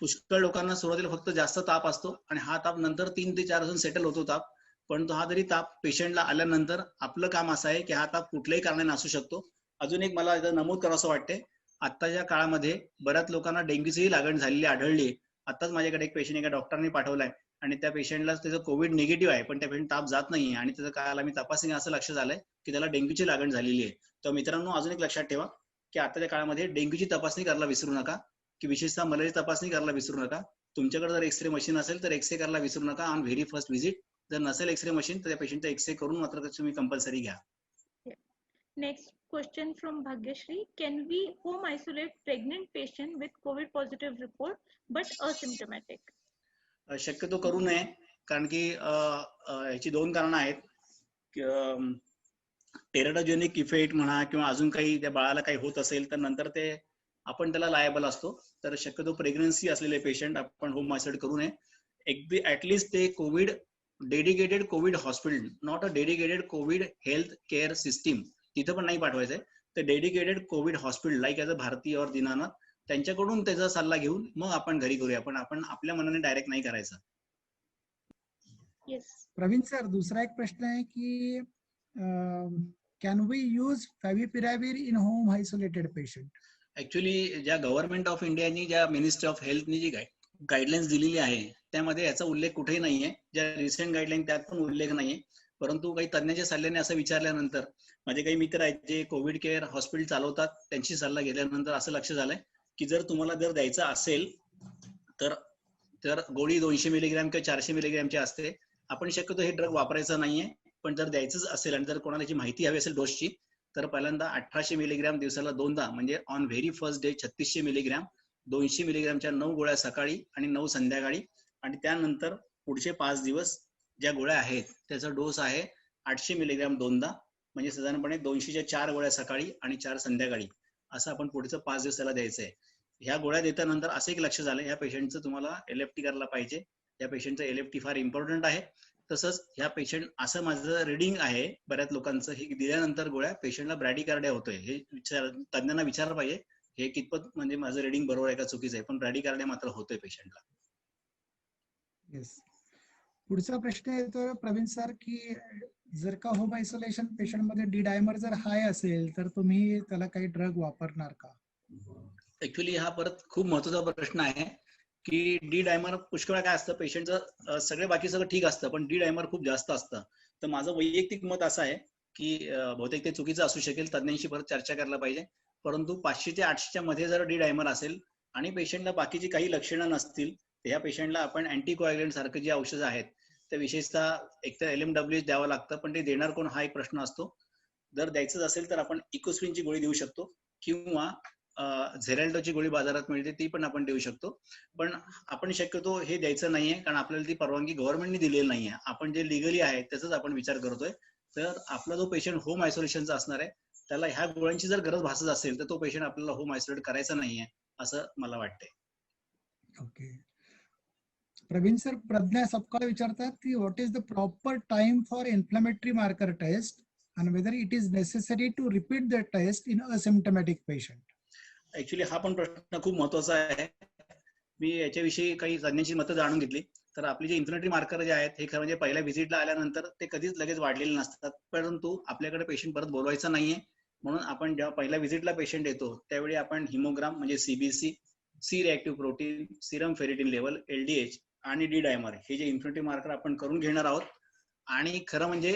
पुष्कळ लोकांना सुरुवातीला फक्त जास्त ताप असतो आणि हा ताप नंतर 3 ते 4 दिवसांनी सेटल होतो ताप. पण तो हा जरी ताप पेशंटला आल्यानंतर आपलं काम असं आहे की हा ताप कुठल्याही कारणाने असू शकतो. अजून एक मला इथं नमूद करावं असं वाटते, आत्ताच्या काळामध्ये बऱ्याच लोकांना डेंग्यूचीही लागण झालेली आढळली. आताच माझ्याकडे एक पेशंट एका डॉक्टरने पाठवलाय आणि त्या पेशंटला त्याचं कोविड निगेटिव्ह आहे, पण त्या पेशंट ताप जात नाही आणि त्याचं काल आम्ही तपासणी असं लक्षात आलंय की त्याला डेंग्यूची लागण झालेली आहे. तर मित्रांनो, अजून एक लक्षात ठेवा की आताच्या काळामध्ये डेंग्यूची तपासणी करायला विसरू नका, की विशेषतः मलेरिया तपासणी करायला विसरू नका. तुमच्याकडे जर एक्सरे मशीन असेल तर एक्सरे करायला विसरू नका ऑन व्हेरी फर्स्ट व्हिजिट. जर नसेल एक्सरे मशीन तर त्या पेशंटचा एक्सरे करून मात्र तुम्ही कंपल्सरी घ्या. Next question from Bhagyashri. Can we home isolate pregnant patient with COVID positive report but asymptomatic? शक्यतो करू नये, कारण की याची 2 कारणं आहेत. टेरडोजेनिक इफेक्ट म्हणा किंवा अजून काही त्या बाळाला काही होत असेल तर नंतर ते आपण त्याला लायबल असतो. तर शक्यतो प्रेग्नन्सी असलेले पेशंट आपण होम आयसोलेट करू नये. ऍटलिस्ट ते COVID dedicated Covid hospital, not a dedicated COVID health care system, तिथं पण नाही पाठवायचंय. तर dedicated Covid hospital like as a Bharati और दीनानाथ, त्यांच्याकडून त्याचा सल्ला घेऊन मग आपण घरी करूया, पण आपण आपल्या मनाने डायरेक्ट नाही करायचं. Yes. प्रवीण सर, दूसरा एक प्रश्न है कि can we use favipiravir in home isolated patient? Actually ज्या गव्हर्नमेंट ऑफ इंडियानी, ज्या मिनिस्ट्री ऑफ हेल्थनी जी गाईडलाईन्स दिलेली आहे त्यामध्ये याचा उल्लेख कुठेही नाहीये. ज्या रिसेंट गाईडलाईन त्यात पण उल्लेख नाहीये. परंतु काही तज्ञाच्या सल्ल्याने असं विचारल्यानंतर माझे काही मित्र आहेत जे कोविड केअर हॉस्पिटल चालवतात, त्यांची सल्ला घेतल्यानंतर असं लक्ष झालंय की जर तुम्हाला जर द्यायचं असेल तर गोळी 200 मिलीग्रॅम किंवा 400 मिलीग्रॅमची असते. आपण शक्यतो हे ड्रग वापरायचं नाहीये. पण जर द्यायचंच असेल आणि जर कोणाला याची माहिती हवी असेल डोसची, तर पहिल्यांदा 1800 मिलीग्रॅम दिवसाला 2दा, म्हणजे on very first day 3600 milligram, 200 मिलीग्रॅमच्या 9 गोळ्या सकाळी आणि 9 संध्याकाळी, आणि त्यानंतर पुढचे 5 दिवस ज्या गोळ्या आहेत त्याचा डोस आहे 800 मिलीग्रॅम 2दा, म्हणजे साधारणपणे 200च्या 4 गोळ्या सकाळी आणि 4 संध्याकाळी, असं आपण पुढचं 5 दिवस त्याला द्यायचं आहे. ह्या गोळ्या देतानंतर असं एक लक्ष झालं, ह्या पेशंटचं तुम्हाला LFT करायला पाहिजे. या पेशंटचं LFT फार इम्पॉर्टंट आहे. तसंच ह्या पेशंट, असं माझं रिडिंग आहे बऱ्याच लोकांचं, हे दिल्यानंतर गोळ्या पेशंटला ब्रॅडिकार्डिया होतोय. हे तज्ञांना विचारलं पाहिजे हे कितपत म्हणजे माझं रिडिंग बरोबर आहे का चुकीचं आहे, पण ब्रॅडिकार्डिया मात्र होतोय पेशंटला. येस. पुढचा प्रश्न येतो प्रवीण सर की जर का होम आयसोलेशन पेशंट मध्ये डी डायमर जर हाय असेल तर तुम्ही त्याला काही ड्रग वापरणार का? ऍक्च्युली हा परत खूप महत्वाचा प्रश्न आहे की डी डायमर पुष्कळ काय असतं, पेशंटचं सगळे बाकी सगळं ठीक असतं पण डी डायमर खूप जास्त असतं. तर माझं वैयक्तिक मत असं आहे की बहुतेक ते चुकीचं असू शकेल, तज्ञांशी परत चर्चा करायला पाहिजे. परंतु 500 ते 800च्या मध्ये जर डी डायमर असेल आणि पेशंटला बाकीची काही लक्षणं नसतील तर ह्या पेशंटला आपण अँटीकोॲग्युलंट सारखं जी औषधं आहेत त्या विशेषतः एकतर LMW द्यावं लागतं, पण ते देणार कोण हा एक प्रश्न असतो. जर द्यायचं असेल तर आपण इकोस्प्रिनची गोळी देऊ शकतो किंवा झेरॅल्डोची गोळी बाजारात मिळते ती पण आपण देऊ शकतो. पण आपण शक्यतो हे द्यायचं नाहीये, कारण आपल्याला ती परवानगी गव्हर्नमेंटने दिलेली नाहीये. आपण जे लिगली आहे त्याचाच आपण विचार करतोय. तर आपला जो पेशंट होम आयसोलेशनचा असणार आहे त्याला ह्या गोळ्यांची जर गरज भासत असेल तर तो पेशंट आपल्याला होम आयसोलेट करायचा नाहीये असं मला वाटतंय. ओके. प्रवीण सर, प्रज्ञा सबका विचारतात की what is the proper time for inflammatory marker test and whether it is necessary to repeat the test in asymptomatic patient? Actually हा पण प्रश्न खूप महत्वाचा आहे. मी याच्याविषयी काही तज्ञांची मतं जाणून घेतली. तर आपले जे इन्फ्लेमेटरी मार्कर जे आहेत हे खरं म्हणजे पहिल्या व्हिजिटला आल्यानंतर ते कधीच लगेच वाढलेले नसतात, परंतु आपल्याकडे पेशंट परत बोलवायचा नाहीये. म्हणून आपण जेव्हा पहिल्या व्हिजिटला पेशंट येतो त्यावेळी आपण हिमोग्राम म्हणजे CBC, C reactive protein, serum ferritin level, LDH आणि डी डायमर हे जे इन्फ्लेमेटरी मार्कर आपण करून घेणार आहोत. आणि खरं म्हणजे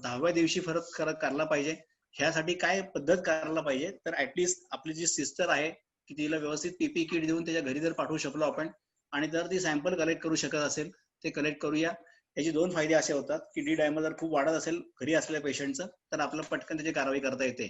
10व्या दिवशी फरक करायला पाहिजे. ह्यासाठी काय पद्धत करायला पाहिजे, तर ऍटलिस्ट आपली जी सिस्टर आहे की तिला व्यवस्थित PPE किट देऊन त्याच्या घरी जर पाठवू शकलो आपण, आणि जर ती सॅम्पल कलेक्ट करू शकत असेल ते कलेक्ट करूया. याचे 2 फायदे असे होतात की डी डायमर जर खूप वाढत असेल घरी असलेल्या पेशंटचं तर आपल्याला पटकन त्याची कारवाई करता येते.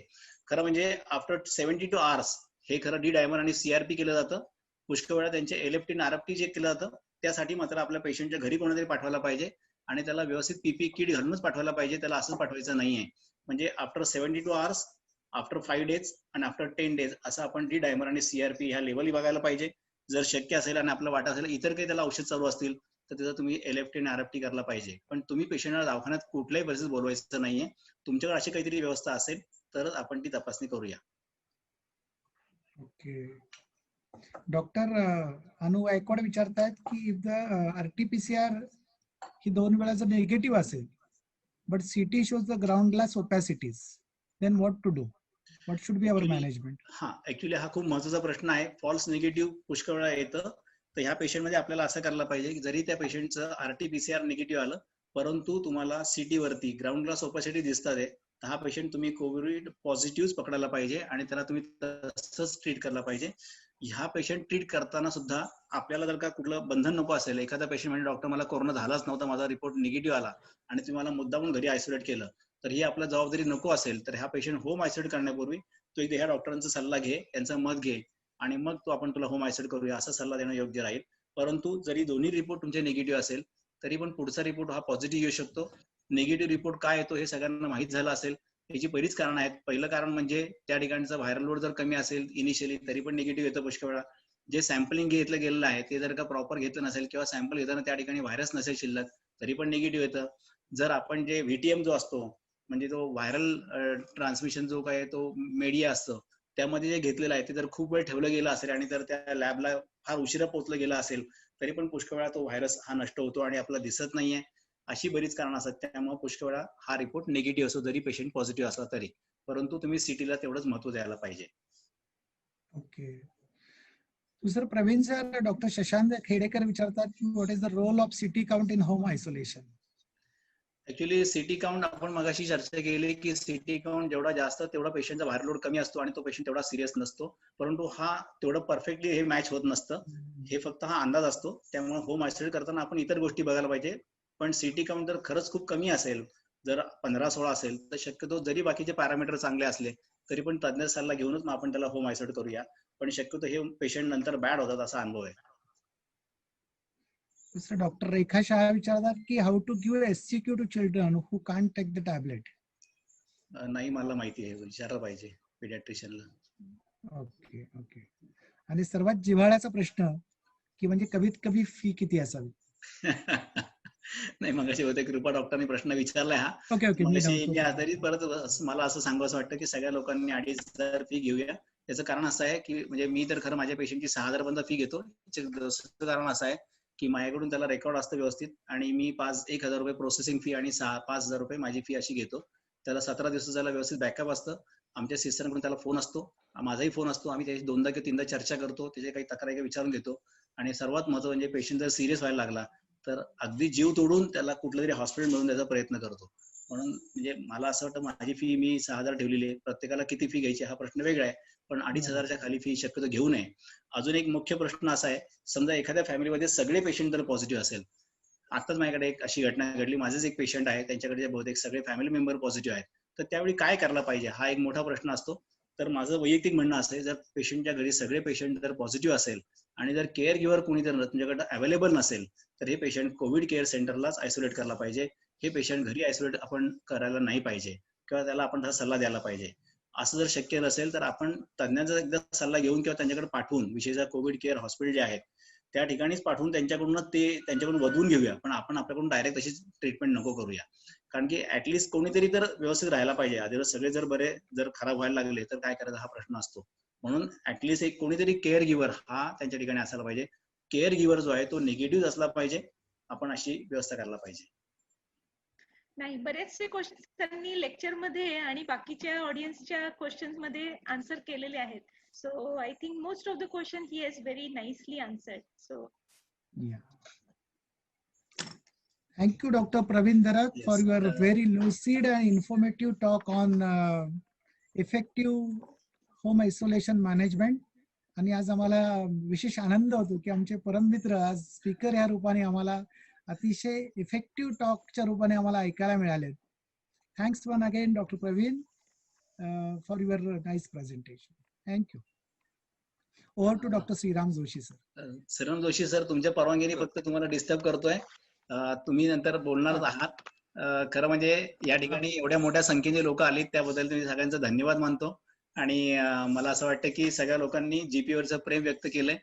खरं म्हणजे आफ्टर 72 आवर्स हे खरं डी डायमर आणि सीआरपी केलं जातं. पुष्कळ वेळा त्यांचे एलएफटी आणि आरएफटी चेक केलं जातं. त्यासाठी मात्र आपल्या पेशंटच्या घरी कोणातरी पाठवायला पाहिजे आणि त्याला व्यवस्थित पीपी किट घालूनच पाठवायला पाहिजे. त्याला असंच पाठवायचं नाहीये. म्हणजे आफ्टर 72 आवर्स, आफ्टर 5 डेज आणि आफ्टर 10 डेज असं आपण डी डायमर आणि सीआरपी ह्या लेवल बघायला पाहिजे. जर शक्य असेल आणि आपलं वाटत असेल इतर काही त्याला औषध चालू असतील तर त्याचा तुम्ही एलएफटी आणि आरएफटी करायला पाहिजे. पण तुम्ही पेशंटला दवाखान्यात कुठल्याही परिस्थितीत बोलवायचं नाहीये. तुमच्याकडे अशी काहीतरी व्यवस्था असेल तरच आपण ती तपासणी करूया. ओके. डॉक्टर अनु गायकवाड विचारतायत की इफ द आरटीपीसीआर ही 2 वेळा जर निगेटिव्ह असेल but CT shows the ground glass opacities then what to do, what should be our management? हा ऍक्च्युली हा खूप महत्वाचा प्रश्न आहे. फॉल्स निगेटिव्ह पुष्कळ वेळा येतं. तर ह्या पेशंट मध्ये आपल्याला असं करायला पाहिजे की जरी त्या पेशंटचं आरटीपीसीआर निगेटिव्ह आलं परंतु तुम्हाला सीटी वरती ग्राउंड ग्लास ओपॅसिटी दिसतात आहे तर हा पेशंट तुम्ही कोविड पॉझिटिव्ह पकडायला पाहिजे आणि त्याला तुम्ही तसंच ट्रीट करायला पाहिजे. ह्या पेशंट ट्रीट करताना सुद्धा आपल्याला जर का कुठलं बंधन नको असेल, एखादा पेशंट म्हणजे डॉक्टर मला कोरोना झालाच नव्हता, माझा रिपोर्ट निगेटिव्ह आला आणि तुम्ही मला मुद्दामून घरी आयसोलेट केलं तर ही आपल्या जबाबदारी नको असेल तर ह्या पेशंट होम आयसोलेट करण्यापूर्वी तो एकदा ह्या डॉक्टरांचा सल्ला घे, त्यांचं मत घे आणि मग तो आपण तुला होम आयसोलेट करूया असा सल्ला देणं योग्य राहील. परंतु जरी दोन्ही रिपोर्ट तुमचे निगेटिव्ह असेल तरी पण पुढचा रिपोर्ट हा पॉझिटिव्ह येऊ शकतो. निगेटिव्ह रिपोर्ट काय येतो हे सगळ्यांना माहित झालं असेल. याची बरीच कारण आहेत. पहिलं कारण म्हणजे त्या ठिकाणचा व्हायरल लोड जर कमी असेल इनिशियली तरी पण निगेटिव्ह येतं पुष्कळ वेळा. जे सॅम्पलिंग घेतलं गेलेलं आहे ते जर का प्रॉपर घेतलं नसेल किंवा सॅम्पल घेताना त्या ठिकाणी व्हायरस नसेल शिल्लक तरी पण निगेटिव्ह येतं. जर आपण जे व्हीटीएम जो असतो म्हणजे तो व्हायरल ट्रान्समिशन जो काय तो मीडिया असतो त्यामध्ये जे घेतलेलं आहे ते जर खूप वेळ ठेवलं गेलं असेल आणि जर त्या लॅबला फार उशिरा पोहोचलं गेलं असेल तरी पण पुष्कळ वेळा तो व्हायरस हा नष्ट होतो आणि आपल्याला दिसत नाहीये. अशी बरीच कारण असतात. त्यामुळे पुष्कळ वेळा हा रिपोर्ट निगेटिव्ह असतो जरी पेशंट पॉझिटिव्ह असला तरी. परंतु तुम्ही सिटीला तेवढंच महत्व द्यायला पाहिजे. ओके. दुसरं प्रवीण सर, डॉक्टर शशांक खेडेकर विचारतात की what is the role of CT count in home isolation? Actually CT count आपण मगाशी चर्चा केली की सिटी काउंट जेवढा जास्त तेवढा पेशंटचा व्हायरल लोड कमी असतो आणि तो पेशंट तेवढा सिरियस नसतो. परंतु हा तेवढं परफेक्टली हे मॅच होत नसतं. हे फक्त हा अंदाज असतो. त्यामुळे होम आयसोलेट करताना आपण इतर गोष्टी बघायला पाहिजे. पण सिटी काउंट जर खरंच खूप कमी असेल, जर 15-16 असेल तर शक्यतो जरी बाकीचे पॅरामीटर चांगले असले तरी पण तज्ञ सल्ला घेऊनच मग आपण त्याला होम आयसोलेट करूया. पण शक्यतो हे पेशंट नंतर बॅड होतात असा अनुभव आहे. दुसरं डॉक्टर रेखा शाह विचारतात की how to give SCQ to children who can't take the tablet? नाही मला माहिती आहे, विचारायला पाहिजे पिडियाट्रिशियनला. Okay okay. आणि सर्वात जिव्हाळ्याचा प्रश्न की म्हणजे कमीत कमी फी किती असावी? नाही मगाशी होते कृपा डॉक्टरनी प्रश्न विचारलाय हा. Okay okay. तरी परत मला असं सांगावं वाटतं की सगळ्या लोकांनी 2,500 फी घेऊया. त्याचं कारण असं आहे की म्हणजे मी तर खरं माझ्या पेशंटची 6,000 पर्यंत फी घेतो. दुसरं कारण असं आहे की माझ्याकडून त्याला रेकॉर्ड असतं व्यवस्थित आणि मी 1,000 रुपये प्रोसेसिंग फी आणि 5,000 रुपये माझी फी अशी घेतो. त्याला 17 दिवसाला व्यवस्थित बॅकअप असतं. आमच्या सिस्टरकडून त्याला फोन असतो, माझाही फोन असतो. आम्ही त्याची 2दा किंवा 3दा चर्चा करतो, त्याचे काही तक्रारी काही विचारून घेतो. आणि सर्वात महत्त्वाचं म्हणजे पेशंट जर सिरियस व्हायला लागला तर अगदी जीव तोडून त्याला कुठलं तरी हॉस्पिटल मिळवून द्यायचा प्रयत्न करतो. म्हणून म्हणजे मला असं वाटतं माझी फी मी 6,000 ठेवलेली आहे. प्रत्येकाला किती फी घ्यायची हा प्रश्न वेगळा आहे, पण 2,500च्या खाली फी शक्यतो घेऊ नये. अजून एक मुख्य प्रश्न असा आहे, समजा एखाद्या फॅमिलीमध्ये सगळे पेशंट जर पॉझिटिव्ह असेल. आताच माझ्याकडे एक अशी घटना घडली, माझेच एक पेशंट आहे, त्यांच्याकडे बहुतेक सगळे फॅमिली मेंबर पॉझिटिव्ह आहेत. तर त्यावेळी काय करायला पाहिजे हा एक मोठा प्रश्न असतो. तर माझं वैयक्तिक म्हणणं असं आहे, जर पेशंटच्या घरी सगळे पेशंट जर पॉझिटिव्ह असेल आणि जर केअर गिव्हर कोणी जर तुमच्याकडे अवेलेबल नसेल तर हे पेशंट कोविड केअर सेंटरलाच आयसोलेट करायला पाहिजे. हे पेशंट घरी आयसोलेट आपण करायला नाही पाहिजे किंवा त्याला आपण तसा सल्ला द्यायला पाहिजे. असं जर शक्य नसेल तर आपण तज्ञांचा एकदा सल्ला घेऊन किंवा त्यांच्याकडे पाठवून विशेषतः कोविड केअर हॉस्पिटल जे आहेत त्या ठिकाणीच पाठवून त्यांच्याकडून वधवून घेऊया. पण आपण आपल्याकडून डायरेक्ट तशी ट्रीटमेंट नको करूया. कारण की ऍटलिस्ट कोणीतरी तर व्यवस्थित राहायला पाहिजे. आधी सगळे जर खराब व्हायला लागले तर काय करायचा हा प्रश्न असतो. म्हणून ऍटलिस्ट एक कोणीतरी केअर गिव्हर हा त्यांच्या ठिकाणी असायला पाहिजे. केअर गिव्हर जो आहे तो निगेटिव्ह असला पाहिजे. आपण अशी व्यवस्था करायला पाहिजे. नाही, बरेचसे क्वेश्चन त्यांनी लेक्चर मध्ये आणि बाकीच्या ऑडियन्सच्या क्वेश्चन्स मध्ये आन्सर केलेले आहेत. So I think most of the question he has very nicely answered. So Thank you, Dr. Praveen Darak, Yes, for your very lucid and informative talk on effective home isolation management. आणि आज आम्हाला विशेष आनंद होतो की आमचे परममित्र आज speaker या रूपाने आम्हाला अतिशय इफेक्टिव्ह टॉकच्या रूपाने आम्हाला ऐकायला मिळाले. Thanks one again doctor Praveen for your nice presentation. Thank you. Over to doctor Shriram Joshi sir. Shriram Joshi sir, तुमच्या परवानगीने फक्त तुम्हाला डिस्टर्ब करतोय. तुम्ही नंतर बोलणारच आहात. खरं म्हणजे या ठिकाणी एवढ्या मोठ्या संख्येने लोक आलीत त्याबद्दल तुम्ही सगळ्यांचा धन्यवाद मानतो. आणि मला असं वाटतं की सगळ्या लोकांनी जीपी वरचं प्रेम व्यक्त केलंय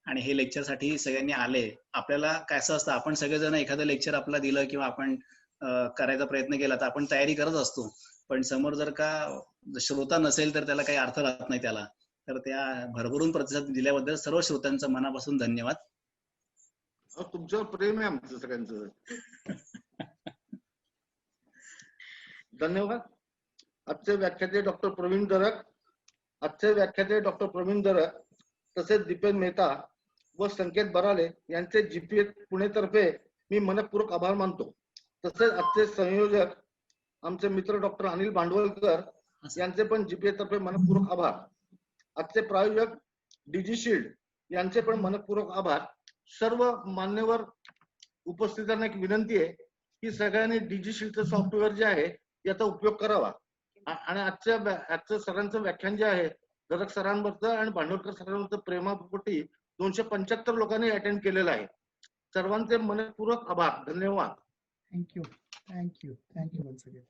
आणि हे लेक्चर साठी सगळ्यांनी आले. आपल्याला काय असं असतं, आपण सगळेजण एखादं लेक्चर आपला दिलं किंवा आपण करायचा प्रयत्न केला तर आपण तयारी करत असतो, पण समोर जर का श्रोता नसेल तर त्याला काही अर्थ राहत नाही त्याला. तर त्या भरभरून प्रतिसाद दिल्याबद्दल सर्व श्रोत्यांचं मनापासून धन्यवाद. तुमच्यावर प्रेम आहे आमचं सगळ्यांचं. धन्यवाद. आजचे व्याख्याते डॉक्टर प्रवीण दरक, तसेच दीपेन मेहता व संकेत बराले यांचे जीपीए पुणे तर्फे मी मनपूर्वक आभार मानतो. तसेच आजचे संयोजक आमचे मित्र डॉक्टर अनिल भांडवलकर यांचे पण जीपीए तर्फे मनपूर्वक आभार. आजचे प्रायोजक डीजी शील्ड यांचे पण मनपूर्वक आभार. सर्व मान्यवर उपस्थितांना एक विनंती आहे की सगळ्यांनी डीजी शील्डचं सॉफ्टवेअर जे आहे याचा उपयोग करावा. आणि आजचं सरांचं व्याख्यान जे आहे दरक सरांवरचं आणि भांडवलकर सरांवरचं प्रेमापोटी 275 लोकांनी अटेंड केलेलं आहे. सर्वांचे मनपूर्वक आभार. धन्यवाद. Thank you. Thank you. Thank you once again.